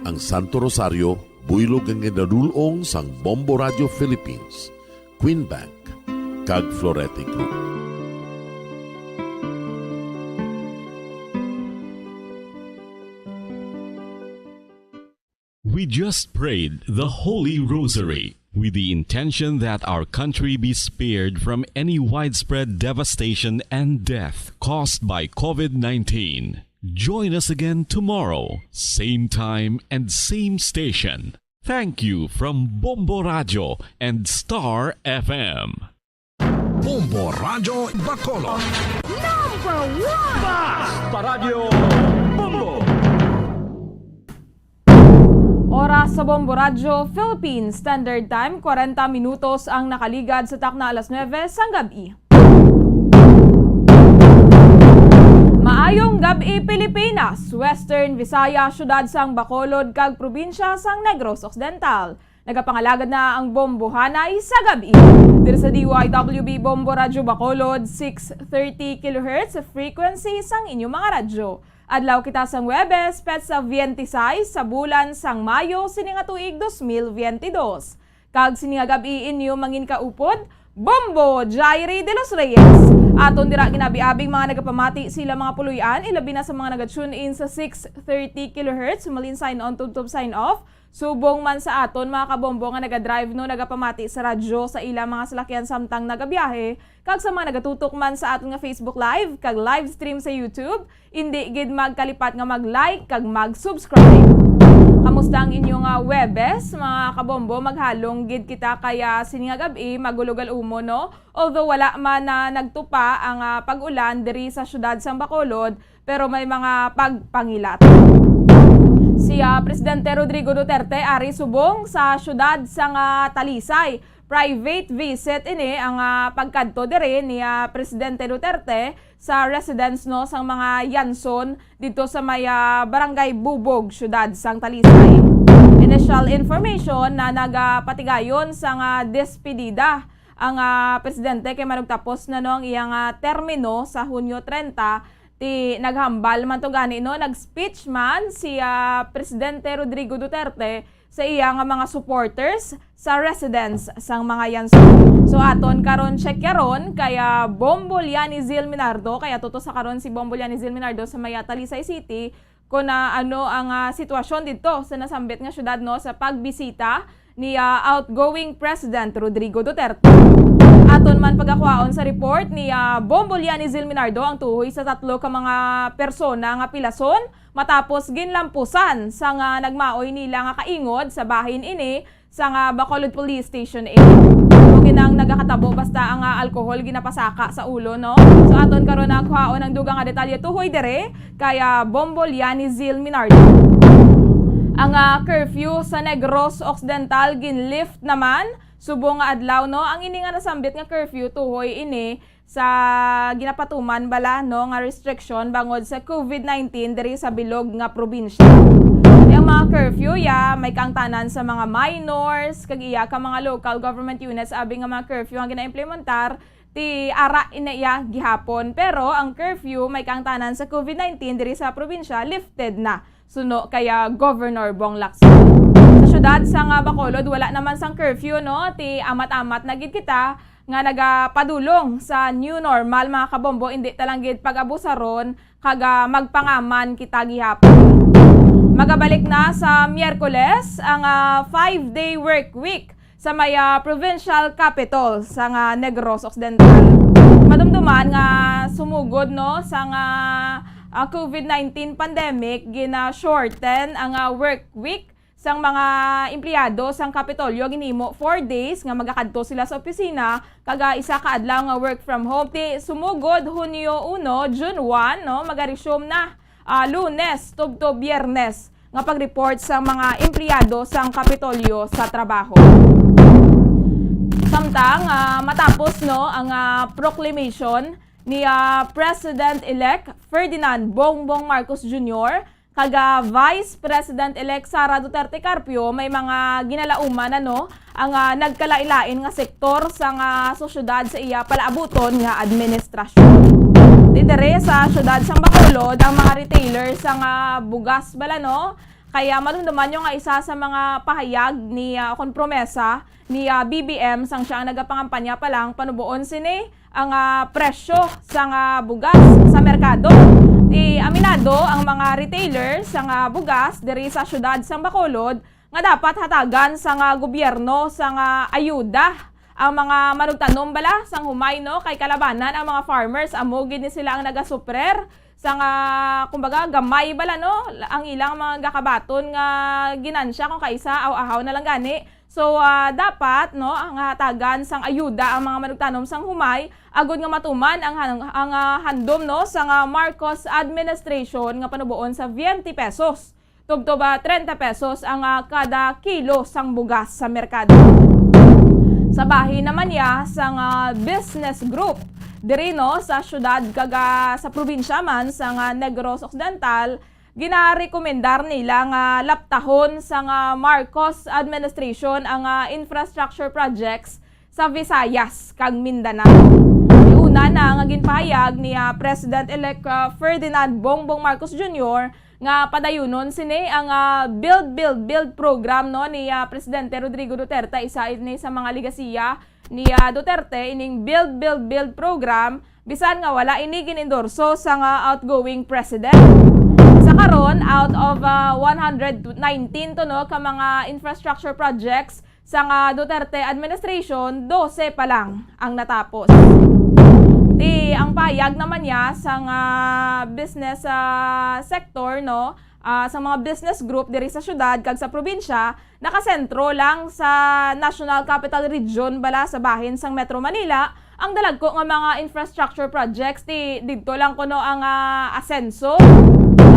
Ang Santo Rosario, buylog ang ginadulong sang Bombo Radio Philippines, Queen Bank, kag Florete Group. We just prayed the Holy Rosary with the intention that our country be spared from any widespread devastation and death caused by COVID-19. Join us again tomorrow, same time and same station. Thank you from Bombo Radio and Star FM. Bombo Radio Bacolod. Oras sa Bombo Radio Philippines Standard Time, 40 minutos ang nakaligad sa takna alas 9 sang gabi. Maayong gabi Pilipinas, Western Visaya, syudad sang Bacolod kag probinsya sang Negros Occidental. Nagapangalagad na ang bombohanay sa gabi. Dito sa DYWB Bombo Radio Bacolod, 630 kHz frequency sang inyong mga radyo. Adlaw kita sang Webes, petsa 26 sa bulan sang Mayo, sininga tuig 2022. Kag sininga gabi inyo mangin kaupod, Bombo Jairi de los Reyes. Aton dira ginabi-abing mga nagapamati sila mga puluyan, ilabi na sa mga naga-tune in sa 630 kHz, malin sign on, tub sign off. Subong man sa aton mga kabombo nga naga-drive no nagapamati sa radyo sa ilang mga salakyan samtang nagabiyahe, kag sa mga nagatutok man sa aton nga Facebook Live kag live stream sa YouTube, hindi gid magkalipat nga mag-like kag mag-subscribe. Kamusta ang inyong Webes mga kabombo? Maghalong gid kita kaya sininga gabi magulugal umo no. Although wala man na nagtupa ang pag-ulan diri sa syudad sang Bacolod, pero may mga pagpangilat. Si Presidente Rodrigo Duterte ari subong sa syudad sang Talisay. Private visit ini ang pagkadto diri ni Presidente Duterte sa residence no sang mga Yanson dito sa may Barangay Bubog, syudad sang Talisay. Initial information na nagapatigayon sang despedida ang presidente kay manugtapos na no ang iyang termino sa Hunyo 30. Ti naghambal man to gani no, nag-speech man si Presidente Rodrigo Duterte sa iyang mga supporters sa residence sang mga Yanson. So aton karon check yaron kaya Bombo Lianizil Minardo, kaya tuto sa karon si Bombo Lianizil Minardo sa may Talisay City kung ano ang sitwasyon dito sa nasambit nga syudad no sa pagbisita ni outgoing President Rodrigo Duterte. Aton man pagakwaon sa report ni Bombo Lianizil Minardo ang tuhoy sa 3 ka mga persona nga pilason matapos ginlampusan sa nga nagmaoy nila nga kaingod sa bahin ini sa nga Bacolod Police Station 8. So ginang nagakatabo basta ang alcohol ginapasaka sa ulo no. So aton karon nakwaon ang dugang nga detalye tuhoy dire kaya Bombo Lianizil Minardo. Ang curfew sa Negros Occidental ginlift naman subong nga adlaw no. Ang ini nga nasambit nga curfew tuhoy ini sa ginapatuman bala no nga restriction bangod sa COVID-19 diri sa bilog nga probinsya. Ang mga curfew may kaangtanan sa mga minors kag iya ka mga local government units abi nga mga curfew ang gina-implementar ti ara inaya gihapon, pero ang curfew may kaangtanan sa COVID-19 diri sa probinsya lifted na suno kaya Governor Bong Lacson. Sa syudad sang Bacolod wala naman sang curfew no, ti amat-amat na gid kita nga nagapadulong sa new normal mga kabombo, hindi talang gid pag-abusaron kag magpangaman kita gihapon. Magabalik na sa Miyerkules ang 5-day work week sa may provincial capital sa Negros Occidental. madumduman nga sumugod no sa nga COVID-19 pandemic gina-shorten ang work week sang mga empleyado sang Kapitolyo ginhimo 4 days nga magakadto sila sa opisina kaga isa ka adlaw nga work from home. Ti sumugod Hunyo 1, June 1 no magaresume na Lunes tubto Biyernes nga pag-report sa mga empleyado sang Kapitolyo sa trabaho. Samtang matapos no ang proclamation ni President-elect Ferdinand Bongbong Marcos Jr. kaga Vice President-elect Sara Duterte Carpio, may mga ginalauman ang nagkalailain nga sektor sa sosyudad sa iya palaabuton nga administrasyon. Didere sa syudad sang Bacolod ang mga retailers sa bugas bala kaya malumdaman yung nga isa sa mga pahayag ni kompromesa ni BBM sang siya ang nagapangampanya pa lang panubuon sini ang presyo sa bugas sa merkado. Aminado ang mga retailers sa bugas diri sa syudad sang Bacolod nga dapat hatagan sa gobyerno sa ayuda ang mga manugtanom bala sang humay kay kalabanan ang mga farmers amo gid ni sila ang nagasuprer sa kumbaga gamay bala ang ilang mga gakabaton nga ginansya kung kaisa aw-ahaw na lang gani. So dapat ang hatagan sang ayuda ang mga manugtanom sang humay agud nga matuman ang handom sa Marcos administration nga panubuon sa 20 pesos. Tubto ba 30 pesos ang kada kilo sang bugas sa merkado. Sa bahin naman ya sang business group diri sa syudad kaga sa probinsya man sa Negros Occidental ginarekomendar nila nga laptahon sa Marcos administration ang infrastructure projects sa Visayas kag Mindanao. Una na nga ginpahayag ni President-elect Ferdinand Bongbong Marcos Jr. nga padayunon sini ang Build program ni Presidente Rodrigo Duterte, isa ini sa mga ligasiya ni Duterte ining Build program bisan nga wala ini ginendorso sa outgoing president. Sa karon out of 119 to ka mga infrastructure projects sa Duterte administration, 12 pa lang ang natapos. Ang payag naman niya sa business sector sa mga business group diri sa syudad kag sa probinsya nakasentro lang sa National Capital Region bala sa bahin sang Metro Manila ang dalagko nga mga infrastructure projects didto lang kuno ang asenso.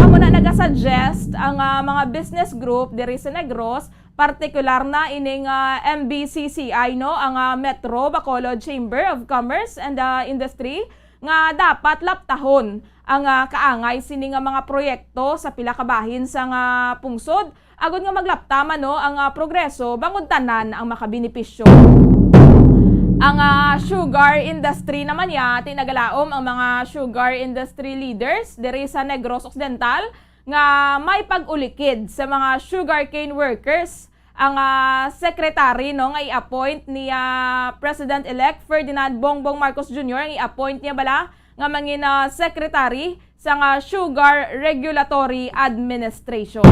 Amo na nagasuggest ang mga business group diri sa Negros, partikular na ining MBCCI ang Metro Bacolod Chamber of Commerce and Industry nga dapat laptahon ang kaangay sini nga mga proyekto sa pila ka bahin sa pungsod agud nga maglaptama ang progreso bangod tanan ang makabenepisyo. Ang sugar industry naman tinagalaom ang mga sugar industry leaders diri sa Negros Occidental nga may pag-ulikid sa mga sugarcane workers. Ang secretary nga i-appoint ni President-elect Ferdinand Bongbong Marcos Jr. ang i-appoint niya bala nga mangin secretary sa Sugar Regulatory Administration.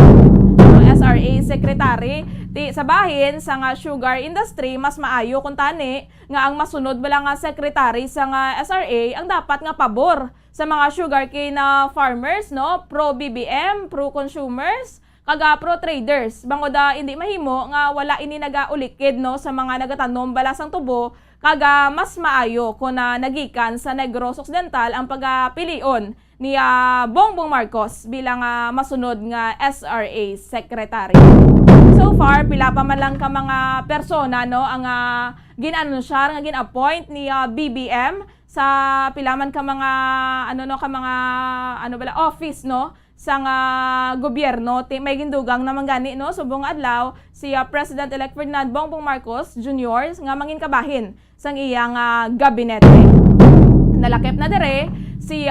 SRA secretary sa bahin sa sugar industry mas maayo kung tani nga ang masunod bala nga secretary sa SRA ang dapat nga pabor sa mga sugarcane farmers pro BBM, pro consumers kaga pro traders bangod hindi mahimo nga wala ini nagaulikid sa mga nagatanom bala sang tubo kaga mas maayo kung nagikan sa Negros Occidental ang pagpilion ni Bongbong Marcos bilang masunod nga SRA secretary. So far pila pa man lang ka mga persona ang ginanunsar nga gin-appoint ni BBM sa pila man ka mga office sa gobyerno may gindugang naman gani subong adlaw si President-elect Ferdinand Bongbong Marcos Jr. nga mangin kabahin sang iyang gabinete. Nalakip na dire si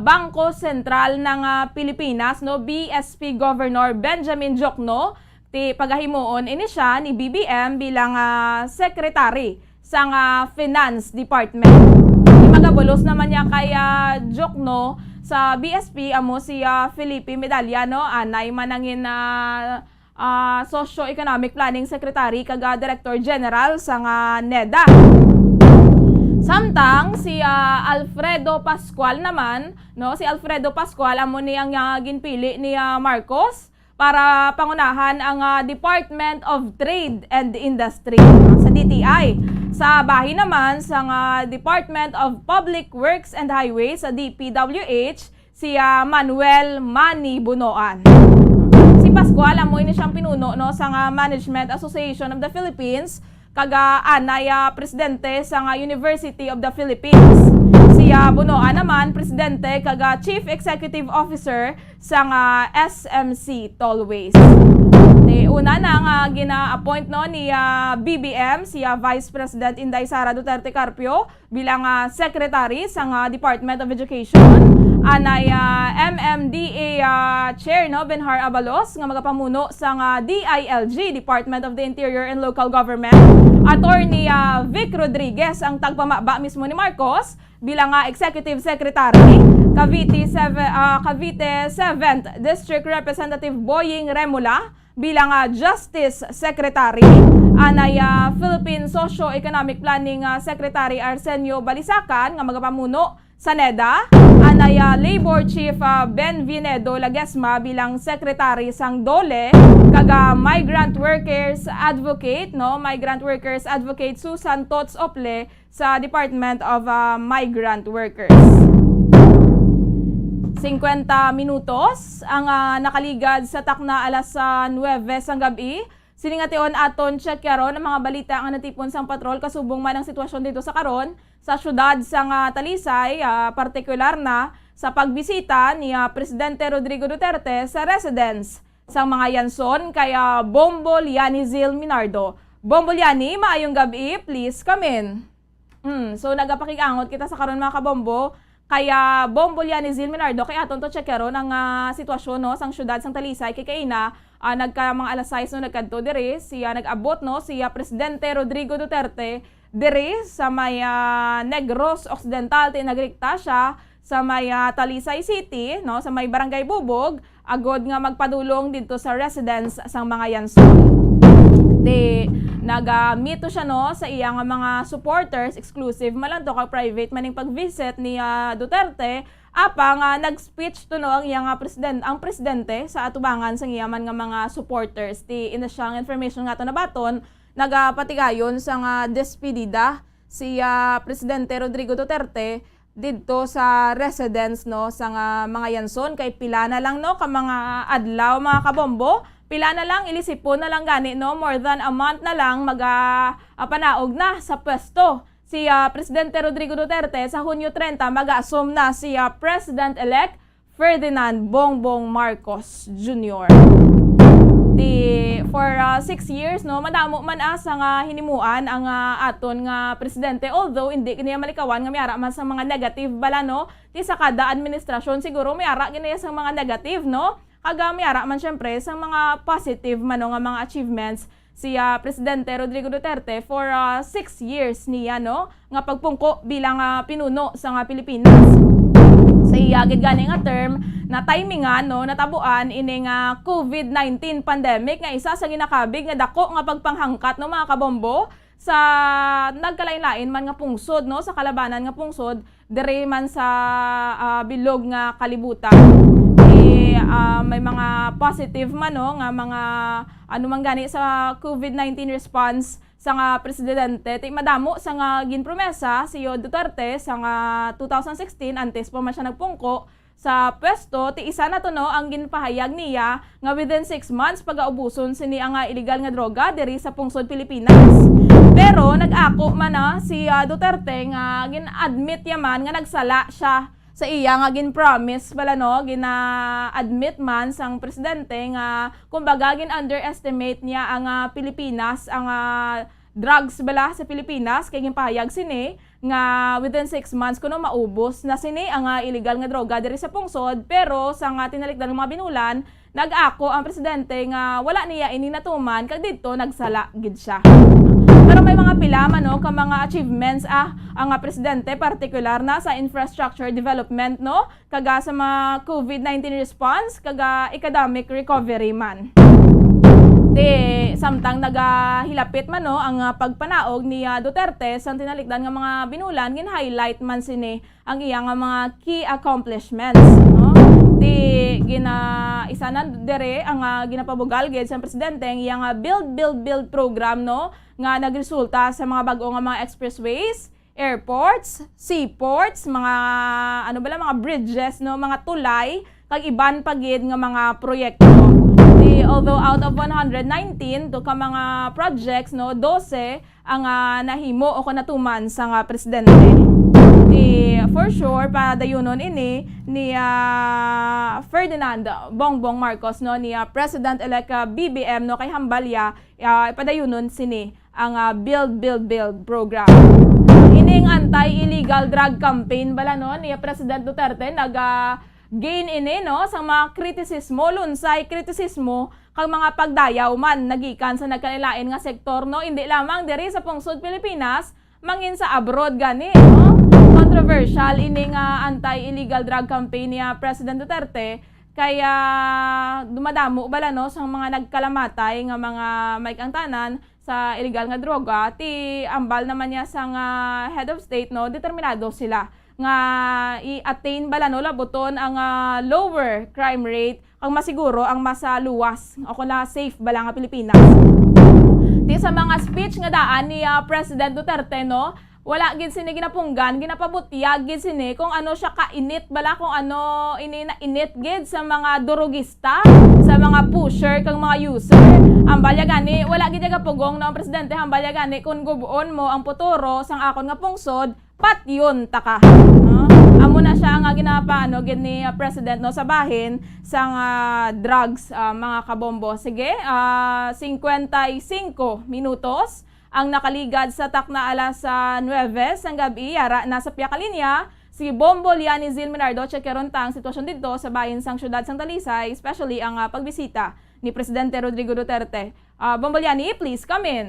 Bangko Sentral ng Pilipinas BSP Governor Benjamin Diokno ti pagahimuon ini siya ni BBM bilang secretary sa Finance Department. Magabulos naman niya kay Diokno sa BSP amo si Felipe Medalla anay manangin Socio-Economic Planning Secretary kaga Director General sa NEDA. Samtang si Alfredo Pascual naman, no, si Alfredo Pascual amo ni ang ginpili ni Marcos para pangunahan ang Department of Trade and Industry sa DTI. Sa bahay naman sa Department of Public Works and Highways sa DPWH si Manuel Manny Bunoan. Si Pascual amo ini siyang pinuno no sa Management Association of the Philippines kaga anay presidente sa University of the Philippines. Si Bunoan naman presidente kaga Chief Executive Officer sa SMC Tollways. Una na gina-appoint no ni BBM si Vice President Inday Sara Duterte Carpio bilang secretary sa Department of Education. Anay MMDA Chair no Benhar Abalos nga magapamuno sa DILG Department of the Interior and Local Government. Attorney Vic Rodriguez ang tagpamaba mismo ni Marcos bilang Executive Secretary. Cavite 7th District Representative Boying Remula bilang Justice Secretary. Anay Philippine Socio-Economic Planning Secretary Arsenio Balisacan nga magapamuno sa NEDA. Anay Labor Chief Ben Vinedo Lagesma bilang Secretary sang DOLE kaga Migrant Workers Advocate Susan Tots Ople sa Department of Migrant Workers. 50 minutos ang nakaligad sa takna alas 9 sang gabi. Siningation aton check karon ang mga balita ang natipon sang patrol kasubong man ang sitwasyon dito sa karon sa syudad sang Talisay, partikular na sa pagbisita ni Presidente Rodrigo Duterte sa residence sang mga Yanson kay Bombo Liani Zil Minardo. Bombo Liani, maayong gabi, please come in. So nagapakigangot kita sa karon mga kabombo. Kaya Bombo Liani Zil Minardo kay aton to check karon ang sitwasyon no sang syudad sang Talisay kay kaina nagka mga alas 6 no nagkadto diri siya nag-abot no siya Presidente Rodrigo Duterte diri sa may Negros Occidental tinagrekta siya sa may Talisay City no sa may Barangay Bubog agod nga magpadulong dito sa residence sang mga Yanson. Nag-meet siya no sa iyang mga supporters, exclusive man lang to kay private maning pag-visit ni Duterte apang nag-speech to no ang iyang presidente sa atubangan sa iyaman nga mga supporters. Ina siyang information nga to na baton nagapatigayon sa despedida si Presidente Rodrigo Duterte dito sa residence no sa mga Yanson kay pila na lang no ka mga adlaw mga kabombo. Pila na lang, ilisipon na lang gani, no? More than a month na lang panaog na sa pwesto. Si Presidente Rodrigo Duterte sa Hunyo 30 mag-assume na si President-elect Ferdinand Bongbong Marcos Jr. For 6 years, no, madamo man nga hinimuan ang aton nga presidente. Although hindi kiniya malikawan nga mayara man sa mga negative bala, no? Sa kada administrasyon siguro mayara kiniya sa mga negative, no? Yara man syempre sa mga positive man nga mga achievements si Presidente Rodrigo Duterte for 6 years niya no nga pagpungko bilang pinuno sa Pilipinas. Sa iyagid gani nga term na timingan no natabuan ini nga COVID-19 pandemic nga isa sa ginakabig nga dako nga pagpanghangkat no mga kabombo sa nagkalain-lain man nga pungsod no sa kalabanan nga pungsod diri man sa bilog nga kalibutan. May mga positive man no nga mga man gani sa COVID-19 response sa nga presidente madamo sa nga ginpromesa si Duterte sa nga 2016 antes pa man siya nagpungko sa pwesto isa na to no ang ginpahayag niya nga within 6 months pag-aubuson sini ang illegal nga droga diri sa pungsod Pilipinas. Pero nag-ako man si Duterte nga gin-admit yaman nga nagsala siya sa iya nga gin-promise pala no, gina-admit man sang presidente nga kumbaga gin-underestimate niya ang Pilipinas, ang drugs bala sa Pilipinas kay ginpahayag sini nga within 6 months kuno maubos na sini ang illegal nga droga diri sa pungsod pero sa nga tinalikdan ng mga binulan nag-ako ang presidente nga wala niya ini natuman kag didto nagsala gid siya. Pero may mga pila man no ka mga achievements ang presidente partikular na sa infrastructure development no kaga sa mga COVID-19 response kaga economic recovery man. Di samtang nagahilapit man no ang pagpanaog ni Duterte sa tinalikdan nga mga binulan gin-highlight man sini ang iya nga mga key accomplishments no. Di isa na dere ang ginapabugal gid sa presidente ang iya nga build program no nga nagresulta sa mga bag-o nga mga expressways, airports, seaports, mga mga bridges no, mga tulay kag iban pagid nga mga proyekto. Although out of 119 to ka mga projects no 12 ang nahimo o kanatuman sa presidente. For sure padayunon ini ni Ferdinand Bongbong Marcos no ni President-elect BBM no kay Hambalya padayunon sini ang build program. Ining anti-illegal drug campaign bala no ni President Duterte gain ini no sa mga kritisismo lunsay kritisismo kag mga pagdayaw man nagikan sa nagkanilain nga sektor no hindi lamang diri sa pungsod Pilipinas mangin sa abroad gani no controversial ini nga anti-illegal drug campaign ni President Duterte kaya dumadamo bala no sa mga nagkalamatay nga mga maikang tanan sa illegal nga droga ti ambal naman niya sa nga head of state no determinado sila nga i-attain bala no labuton ang lower crime rate ang masiguro ang masaluwas o kung safe bala nga Pilipinas. Di sa mga speech nga daan ni President Duterte no wala gid sini ginapunggan ginapabutyag gid sini kung ano siya kainit bala kung ano ini na init gid sa mga durugista sa mga pusher kang mga user ambalya gani wala gid gapugong na ang presidente ambalya gani kung gubuon mo ang futuro sang akon nga pungsod pat yun taka amo na siya nga ginapa gid ni president no sa bahin sang drugs mga kabombo sige 55 minutos ang nakaligad sa takna alas 9 sang gabi yara nasa Piakalinya si Bombo Liani Zil Minardo checkeron tang sitwasyon dito sa bahin sang syudad sang Talisay especially ang pagbisita ni Presidente Rodrigo Duterte. Bombo Liani, please come in.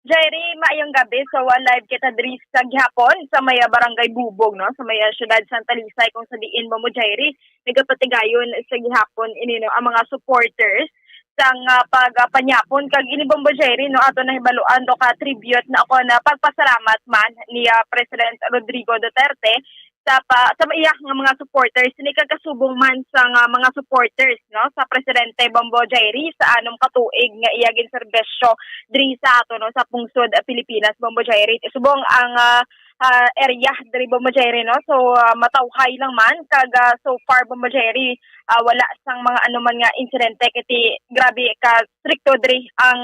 Jerry, maayong gabi. So, live kita diri sa gihapon sa may barangay Bubog, no? Sa may syudad Santa Talisay kung sa diin mo Jerry. Nagapatigayon sa gihapon ini no, ang mga supporters sang pagpanyapon kag ini Bombo Jerry no ato nahibaluan do ka tribute na ako na pagpasalamat man ni President Rodrigo Duterte sa maiyak nga mga supporters ni kagkasubong man sa mga supporters no sa presidente Bombo Jerry sa anom katuig nga iya ginserbisyo diri sa ato no sa pungsod Pilipinas Bombo Jerry subong ang area diri Bombo Jerry no so matawhay lang man kag so far Bombo Jerry wala sang mga anuman nga insidente kiti grabe ka stricto diri ang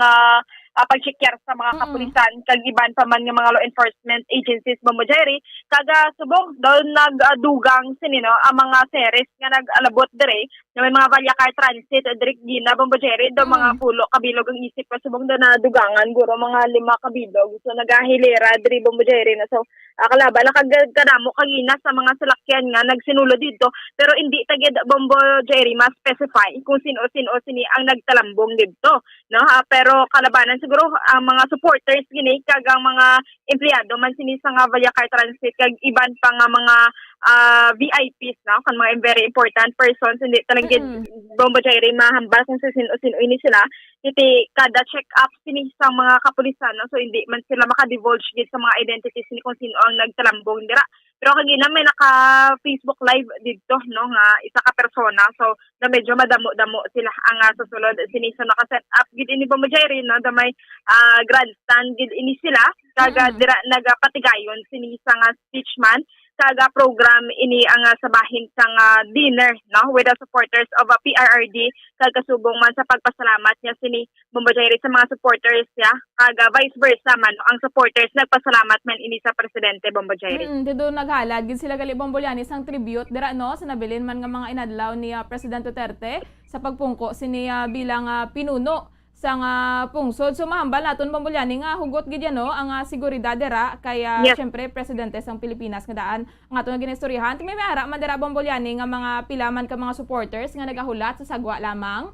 pagchekyar sa mga kapulisan kag iban pa man nga mga law enforcement agencies Bombo Jerry kaga subong daw nagdugang sini no ang mga series nga nag-alabot diri na may mga Valyakar transit diri gina Bombo Jerry daw mga pulo kabilog ang isip ko subong daw nadugangan guro mga 5 kabilog so nagahilera diri Bombo Jerry na so kalaban kadamo kagina sa mga salakyan nga nagsinulo dito pero hindi tagid Bombo Jerry mas specify kung sino sini ang nagtalambong dito no pero kalabanan siguro ang mga supporters gini kag ang mga empleyado man sini sa nga Valyakar Transit kag iban pa nga mga VIPs no kan mga very important persons hindi talaga Bombo Jerry mahambal kung sino ini sila iti kada check up sini sa mga kapulisan no so hindi man sila maka-divulge gid sa mga identities ni kung sino ang nagtalambong dira pero kagina may naka Facebook live dito no nga isa ka persona so na medyo madamo-damo sila ang susulod sini sa naka-set up gid ini Bombo Jerry no da may grandstand gid ini sila kaga dira nagapatigayon sini sa nga speechman kaga program ini ang sabahin sang dinner no with the supporters of PRRD kaga subong man sa pagpasalamat niya sini Bombo Jerry sa mga supporters niya kaga vice versa man ang supporters nagpasalamat man ini sa presidente Bombo Jerry. Dito naghalad gid sila gali Bombo Liani sang tribute dira no sa nabilin man nga mga inadlaw ni President Duterte sa pagpungko sini bilang pinuno sa pungsod so mahambal naton Bombo Liani nga hugot gid yan no ang seguridad dira kaya syempre presidente sang Pilipinas nga daan ang aton ginistoryahan may ara man dira Bombo Liani nga mga pilaman ka mga supporters nga nagahulat sa sagwa lamang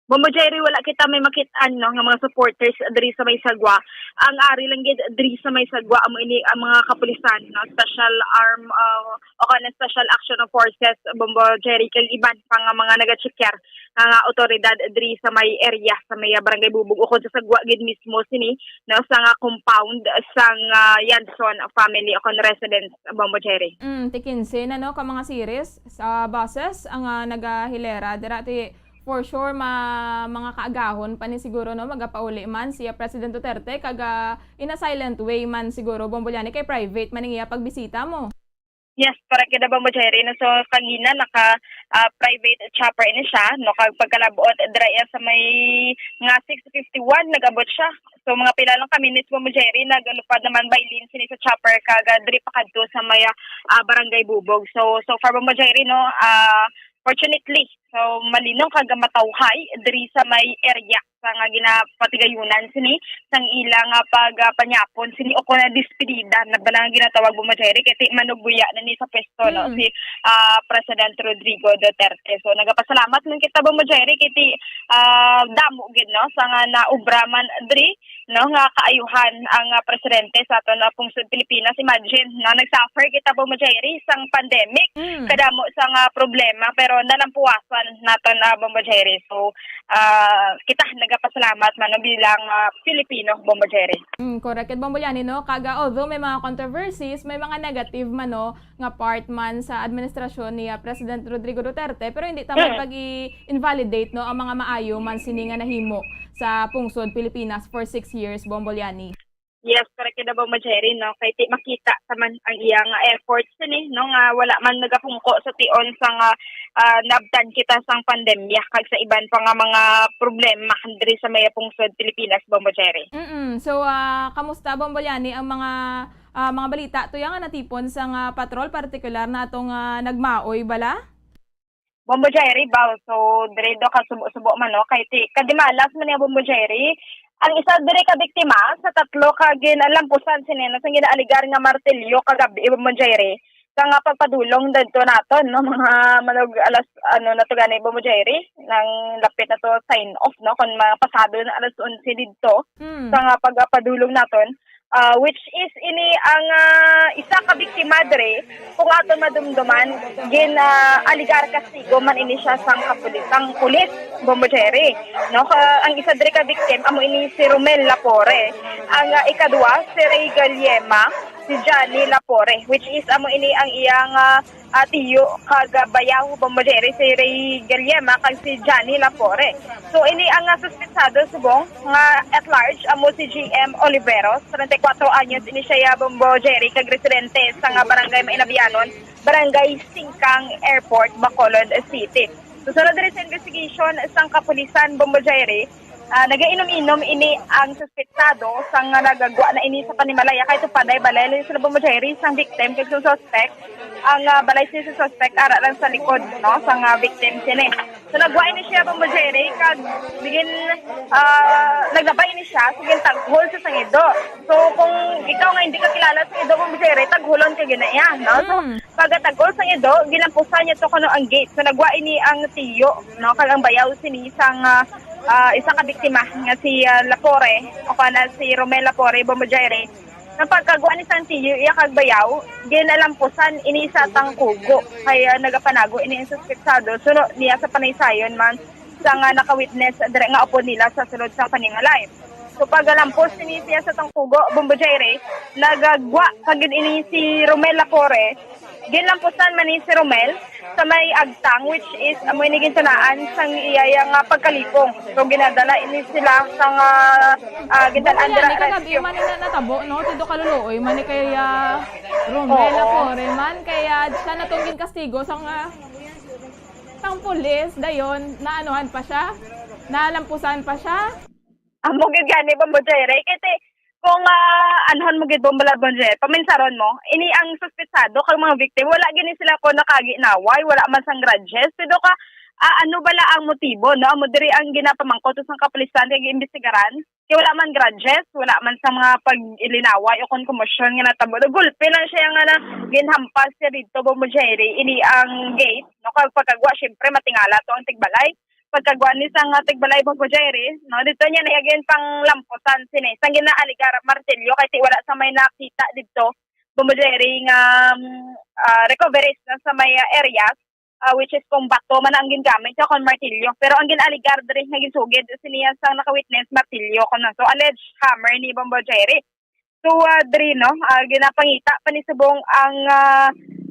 Bombo Jerry, wala kita may makitaan no nga mga supporters diri sa may sagwa. Ang ari lang gid diri sa may sagwa amo ini ang mga kapulisan no, special arm o kana special action forces Bombo Jerry kay iban pa nga mga naga-checker nga otoridad diri sa may area sa may barangay Bubog ukod sa sagwa gid mismo sini no sa nga compound sang Yanson family o kon residence Bombo Jerry. Tikinse na no ka mga series sa buses ang nagahilera dira ti for sure mga kaagahon pa ni siguro no magapauli man siya President Duterte kaga in a silent way man siguro Bombolyani kay private man niya pagbisita mo. Yes, para kida Bombo Jerry no so kagina naka private chopper ini siya no kag pagkalabuot dira sa may nga 6:51 nagabot siya. So mga pila lang ka minutes Bombo Jerry nagalupad naman by lane sini sa chopper kaga diri pa kadto sa may barangay Bubog. So far Bombo Jerry no fortunately, so malinong kaga matawhay diri sa may area sa nga ginapatigayunan sini sang ilang pagpanyapon sini o kuna despedida na balang ginatawag Bombo Jerry kay manugbuya na ni sa pwesto no si President Rodrigo Duterte. So nagapasalamat man kita Bombo Jerry kay damo gid no sa nga naubraman diri no nga kaayuhan ang presidente sa aton pungsod Pilipinas. Imagine no nagsuffer kita Bombo Jerry sang pandemic kadamo sang problema pero nalampuasan naton Bombo Jerry. So kita nagapasalamat man no, bilang Pilipino Bombo Jerry. Correct Bombolyani no kaga although may mga controversies may mga negative man no nga part man sa administrasyon ni President Rodrigo Duterte pero hindi tama pag-invalidate no ang mga maayo man sini nga nahimo sa pungsod Pilipinas for 6 years Bombolyani. Yes, correct na Bombo Jerry no kay makita taman ang iyang efforts ni no nga wala man nagapungko sa tion sang nabtan kita sang pandemya kag sa iban pa nga mga problema diri sa may pungsod Pilipinas Bombo Jerry. So kamusta Bombolyani ang mga balita to yang natipon sang patrol partikular na atong nagmaoy bala? Bombo Jerry ba so dire do ka subo man no kay kadimalas man ni Bombo Jerry ang isa dire ka biktima sa tatlo ka ginalampusan sinena sang ginaaligar nga martilyo kagabi Bombo Jerry sa nga pagpadulong dadto naton no mga manog alas nato gani Bombo Jerry nang lapit na to sign off no kon pasado na alas 11 didto sa nga pagpadulong naton. Which is ini ang isa ka biktima dire kung ato madumduman aligar kastigo man ini siya sang pulis Bombo Jerry no ang isa dire ka victim amo ini si Romel Lapore ang ikadua si Ray Galiema si Johnny Lapore which is amo ini ang iyang tiyo kagabayaw Bombo Jerry si Ray Galiema kag si Johnny Lapore. So ini ang suspetsado subong nga at large amo si GM Oliveros 34 anyos ini siya Bombo Jerry kag residente sa nga barangay Mainabianon, barangay Singkang Airport, Bacolod City. So sunod rin sa investigation sang kapulisan Bombo Jerry, nagainom-inom ini ang suspetsado sang nagagwa na ini sa panimalaya kay tupaday balay sila Bombo Jerry sang victim kag suspect ang balay sa suspect ara lang sa likod no sang victim sini. So nagwa ini siya Bombo Jerry kag bigin naglabay ini siya sige taghol sa sangido. So kung ikaw nga hindi ka kilala sa sangido Bombo Jerry taghulon ka ginaya no. So pagataghol sa sangido ginampusan niya to kuno ang gate. So nagwa ini ang tiyo no kag ang bayaw sini sang isa ka biktima nga si Lapore o kana si Romel Lapore Bombo Jerry. Nang pagkagawa ni Santillo iya kag bayaw ginalampusan ini sa tangkugo kaya nagapanago ini ang suspetsado suno niya sa panaysayon man sa nga naka-witness dire nga upod nila sa sulod sa paningalay. So pagalampos ni siya sa tangkugo Bombo Jerry nagagwa kag ini si Romel Lapore ginlampusan man ni si Romel sa may agtang which is amoy ni ginsanaan sang iyayang pagkalipong. So ginadala ini sila sang gindalaan dira rescue. Man ni natabo no tido kaluluoy man ni kaya Romel Lapore man kaya sa natungin kastigo sang pulis dayon naanuhan pa siya nalampusan pa siya. Amo gid gani Bombo Jerry kay kung anhon mo gid Bombo Jerry paminsaron mo ini ang suspetsado kag mga victim wala gini sila ko nakaginaway wala man sang grudges pero ka ano bala ang motibo no amo diri ang ginapamangkot sang kapulisan kag imbestigaran kay wala man grudges wala man sa mga pag-ilinaway o kon komosyon nga natabo gulpe lang siya nga na ginhampas siya dito Bombo Jerry ini ang gate no kag pagkagwa syempre matingala to ang tigbalay pagkagwa ni sang tigbalay Bombo Jerry, no, dito niya nahagin pang lamposan sini. Sang ginaaligar martilyo kay ti wala sa may nakita dito Bombo Jerry nga recoveries na sa may areas which is kung bato man ang gingamit sa kon martilyo. Pero ang ginaaligar diri nga ginsugid siniya sang naka-witness martilyo kon na. So alleged hammer ni Bombo Jerry. So diri no ginapangita pa ni subong ang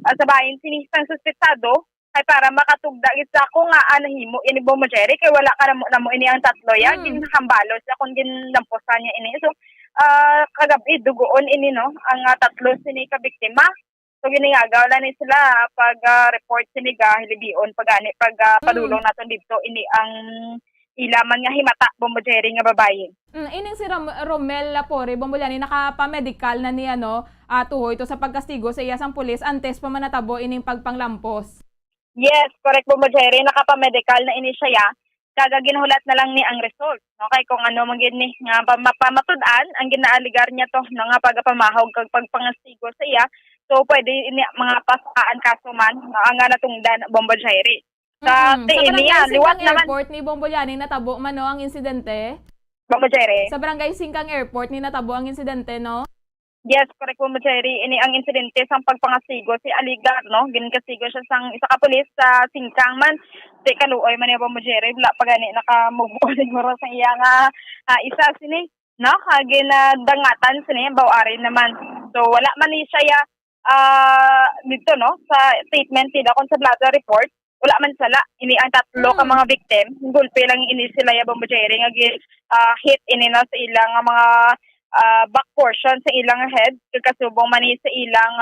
sa bahin sinisang suspetsado ay para makatugda gid sa ako nga anahimo ini Bombo Jerry kay wala ka namo ini ang tatlo ya ginhambalos sa kun ginlamposan niya ini. So kagabi dugoon ini no ang tatlo sini ka biktima. So giningagaw lang ni sila pag report sini ga hilibion pagani pag padulong naton dito ini ang ilaman nga himata Bombo Jerry nga babaye. Ining si Romel Lapore Bombolani nakapa-medical na ni tuhoy ito sa pagkastigo sa iyasang pulis antes pa man natabo ining pagpanglampos. Yes, correct Bombo Jerry, nakapa-medical na ini siya. Kaga ginhulat na lang ni ang result. Okay, kung ano man gid ni nga mapamatud-an ang ginaaligar niya to no, nga pagapamahog kag pagpangastigo sa iya. So pwede ini mga pasaan kaso man nga natungdan Bombo Jerry. Sa niya, liwat naman. Airport ni Bombolani natabo man no ang insidente. Bombo Jerry. Sa Barangay Singkang Airport ni natabo ang insidente no. Yes, correct Bombo Jerry. Ini ang insidente sang pagpangasigo si Aligar no. Ginkasigo siya sang isa ka pulis sa Singkang man. Di kaluoy man ni Bombo Jerry wala pa gani naka-move on siguro sa iya nga isa sini no kagin dangatan sini bawari naman. So wala man ni siya dito no sa statement nila kon sa blotter report. Wala man sala ini ang tatlo ka mga victim gulpe lang ini sila ya Bombo Jerry nga hit ini no sa ilang mga back portion sa ilang head kasubong man sa ilang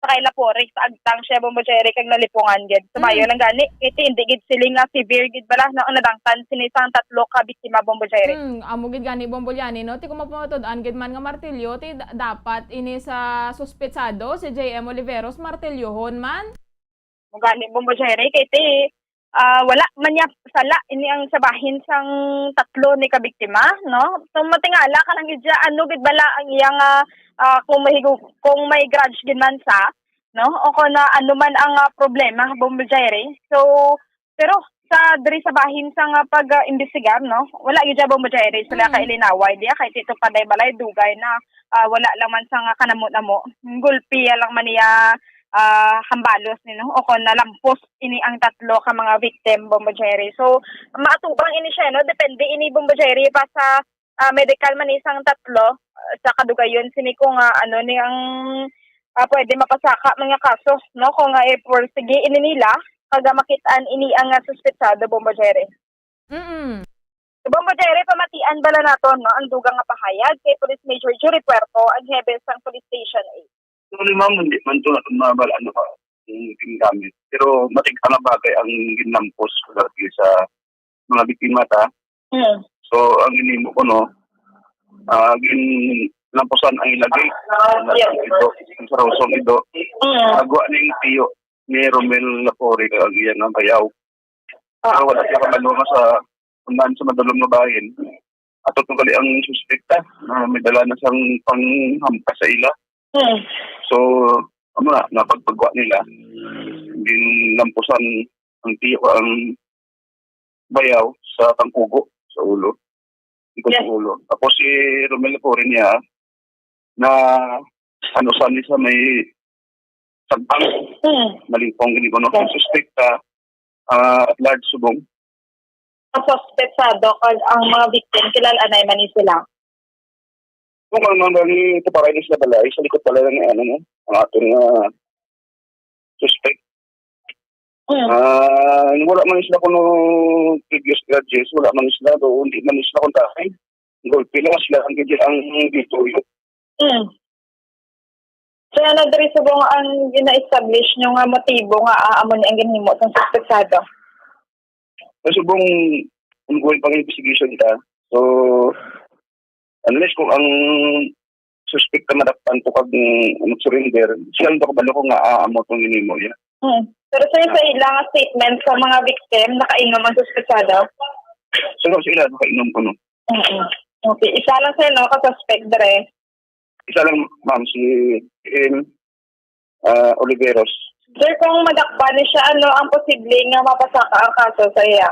sa kay Lapore sa agtang siya Bombo Jerry kag nalipungan gid sumayo lang gani iti hindi gid sila nga severe gid bala na nadangtan sinisang tatlo ka biktima Bombo Jerry. Amo gid gani Bombolani no ti kumapatud-an gid man nga martilyo ti dapat ini sa suspetsado si JM Oliveros martilyohon man. Gani Bombo Jerry kay ti wala man niya sala ini ang sabahin sang tatlo ni kabiktima no. So matingala ka lang gid ano gid bala ang iyang kung may grudge gid man sa no o kung ano man ang problema Bombo Jerry. So pero sa diri sa bahin sang pag-imbestigar no wala gid Bombo Jerry sila ka ilinaway diya kay tito paday balay dugay na wala lang man sang kanamo-namo gulpi lang man niya hambalos ni no o kon nalampos ini ang tatlo ka mga victim Bombo Jerry. So maatubang ini siya no depende ini Bombo Jerry pa sa medical man isang tatlo sa kadugayon sini kung ano ni ang pwede mapasaka mga kaso no kung sige ini nila kaga makitaan ini ang suspetsado Bombo Jerry. So, Bombo Jerry pamatian bala naton no ang dugang nga pahayag kay Police Major Jury Puerto ang head sang Police Station 8. So, limang hindi man ito mabala yung gamit. Pero matigka na bagay ang ginlampos lagi sa mga biktima ta. So, ang ginimo ko no, ginlamposan ang ilagay. Ito, ang sarosong ito. Nagawa ng tiyo ni Romel Lapore ang iyan ng bayaw. Pero wala siya kamalunga sa undan sa madulong na bahin. At ito kali ang suspekta na may dala na siyang panghampas sa ila. So, napagpagwa nila, ginlampusan ang tiyo ang bayaw sa tangkugo, sa ulo. Sa ulo. Tapos si Romel Lapore niya, na saan niya sa may sagpang, malingpong ginikono. Ang suspekta, large subong. Ang suspetsado, ang mga victim, kilalanay man sila. Kung ano nang ito para inis na balay, sa likod pala ng ang ating suspect. Wala man sila kung previous grudges, wala man sila doon, hindi man sila kontakay. Gulpi lang sila ang dito yun. Kaya nagdari subong ang gina-establish nyo nga motibo nga aamon ang ginhimo sa suspetsado. Subong ongoing pang investigation ta. So, unless kung ang suspect na madakpan po kag mag-surrender, silang bakabalo ko nga aamot ang ginimo niya. Pero sa ilang statement sa mga victim, nakainom ang suspetsado? So, sa ilang nakainom ko no? Okay, isa lang sa'yo no, ka-suspect dere? Isa lang, ma'am, si Oliveros. Sir, kung madakpan siya, ano ang posible nga mapasaka ang kaso sa iya?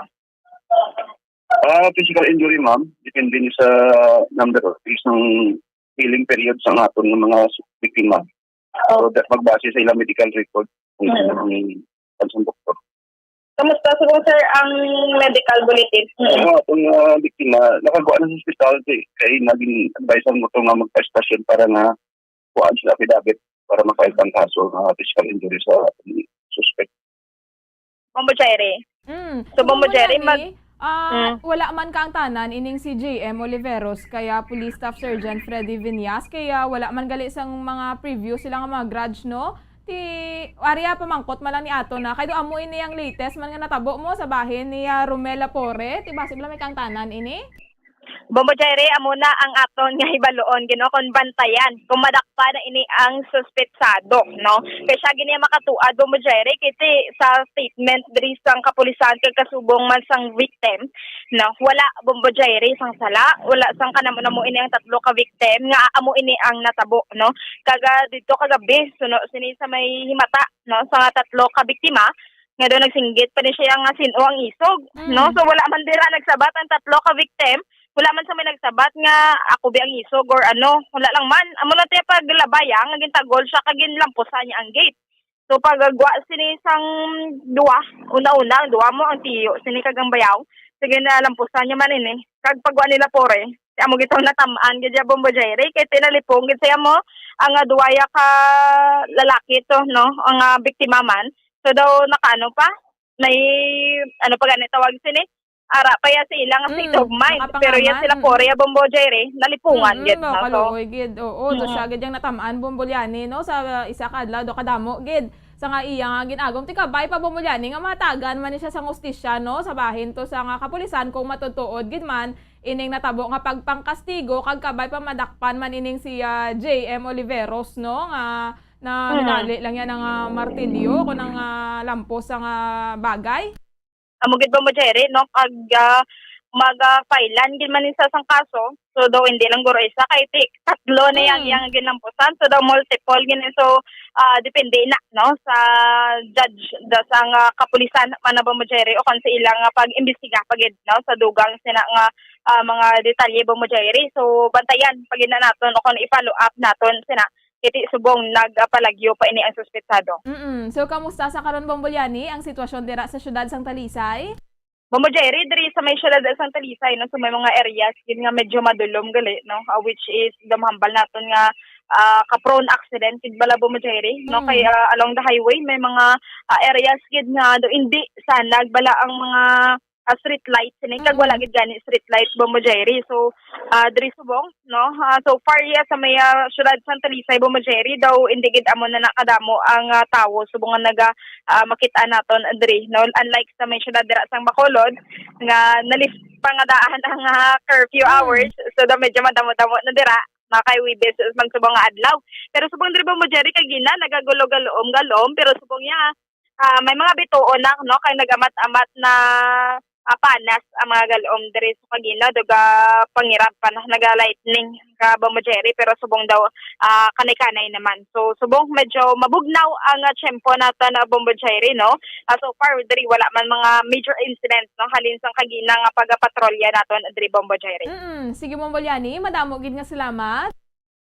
Physical injury, ma'am, depende niyo sa number of days ng healing period sa aton ng mga biktima. So, magbase sa ilang medical record kung ano ang pansang doktor. Kamusta siguro, sir, ang medical bulletin? Itong biktima, nakagawa na sa hospital kaya naging advice mo ito nga magpa-station para nga kuhaan sila affidavit para makail ang kaso ng physical injury sa suspect. Bombo Jerry. So, Bombo Jerry, wala man kang tanan ining si JM Oliveros kaya Police Staff Sergeant Freddy Viñas kaya wala man gali sang mga preview sila nga mga grudge no ti Aria pamangkot man lang ni ato na kay do amo ini ang latest man nga natabo mo sa bahin ni Romel Lapore ti base bala may kang tanan ini. Bombo Jerry, amo na ang aton nga hibaloon gino kon bantayan kung madakpa na ini ang suspetsado no kay siya gini makatuad Bombo Jerry kiti sa statement diri sang kapulisan kay kasubong man sang victim no wala Bombo Jerry sang sala wala sang kanamo ini ang tatlo ka victim nga amo ini ang natabo no kaga dito kagabi suno sini sa may himata no sa tatlo ka biktima nga do nagsinggit pa ni siya nga sino ang isog no so wala man dira nagsabat ang tatlo ka victim. Wala man sa may nagsabat nga ako bi ang isog or ano. Wala lang man. Amo na tayo paglabayang, nga gintagol siya, kagin lampusan niya ang gate. So pagagwa sini sang duwa, una-una, ang duwa mo, ang tiyo, sini kagang bayaw. Sige na lampusan niya man ini. Kag pagwa nila pore, amo gitong natamaan, gadya Bombo Jerry, kaya tinalipong, gitsaya mo, ang duwaya ka lalaki to, no, ang biktima man. So daw nakaano pa, may, ano pa ganit tawag sini? Ara pa ya sa ilang state of mind pero yan sila Korea Bombo Jerry nalipungan gid no kaloy gid so siya gid yang natamaan Bombolyani no sa isa ka adlaw do kadamo gid sa nga iya nga ginagom tika bay pa Bombolyani nga matagan man ni siya sa hostisya no sa bahin to sa nga kapulisan kung matutuod gid man ining natabo nga pagpangkastigo kag kabay pa madakpan man ining si JM Oliveros no nga na hinali lang yan ng martilyo kun ang lampos sa bagay. Amugid Bombo Jerry no pag mag-filean gid man sa sang kaso so daw hindi lang guro isa kay tatlo na yang ginampusan so daw multiple gini so depende na no sa judge sang kapulisan man Bombo Jerry o kan sa ilang pag-imbestiga pagid no sa dugang sina nga mga detalye Bombo Jerry so bantayan pagid na naton o kon i-follow up naton sina iti subong nagpalagyo pa ini ang suspetsado. So kamusta sa karon Bombolyani ang sitwasyon dira sa syudad sang Talisay? Bombo Jerry, diri sa may syudad sang Talisay no so may mga areas gid nga medyo madulom gali no which is damhambal naton nga ka-prone accident gid bala Bombo Jerry no kay along the highway may mga areas gid nga do hindi sa nagbala ang mga street lights ni kag wala gid gani street light Bombo Jerry so diri subong no so far sa may syudad sang Talisay Bombo Jerry daw hindi gid amo na nakadamo ang tawo subong nga makita naton diri no unlike sa may syudad dira sang Bacolod nga nalift pangadaan ang curfew hours so daw medyo madamo-damo na dira makaiwibes magsubong nga adlaw pero subong diri Bombo Jerry kag gina nagagulo-galom pero subong niya may mga bituon na no kay nagamat-amat na panas ang mga galom diri sa Kagina duga pangirap pa na naga-lightning ka Bombo Jerry pero subong daw kanay-kanay naman so subong medyo mabugnaw ang tiyempo nato na Bombo Jerry no so far diri wala man mga major incidents no halin sa Kagina nga pagapatrolya naton diri Bombo Jerry. Sige Bombolyani madamo gid nga salamat.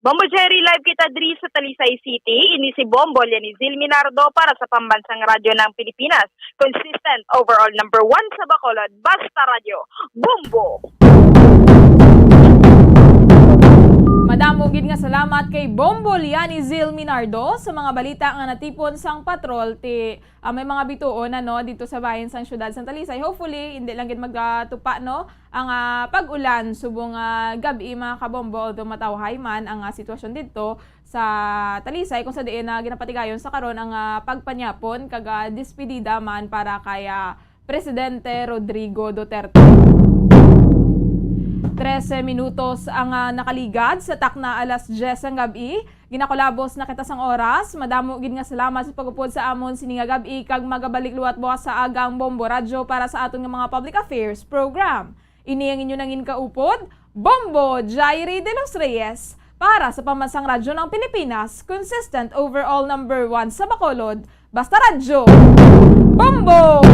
Bombo Jerry, live kita diri sa Talisay City. Ini si Bombo Lianizil Minardo para sa Pambansang Radyo ng Pilipinas. Consistent overall number 1 sa Bacolod. Basta Radyo. Bombo! Madamo gid nga salamat kay Bombo Lianizil Minardo sa mga balita nga natipon sang patrol ti may mga bituon no dito sa bahin sang syudad sang Talisay. Hopefully hindi lang gid magtupa no ang pag-ulan subong gabi mga kabombo although matawhay man ang sitwasyon dito sa Talisay kung sa diin ginapatigayon sa karon ang pagpanyapon kag despedida man para kay Presidente Rodrigo Duterte. 13 minutos ang nakaligad sa takna alas 10 ang gabi. Ginakolabos na kita sang oras. Madamo gid nga salamat sa pagupod sa amon sini nga gabi kag magabalik luwat bukas sa agang Bombo Radyo para sa aton nga mga public affairs program. Ini ang inyo nangin kaupod, Bombo Jairi de los Reyes para sa Pambansang Radyo ng Pilipinas, consistent overall number 1 sa Bacolod. Basta Radyo. Bombo!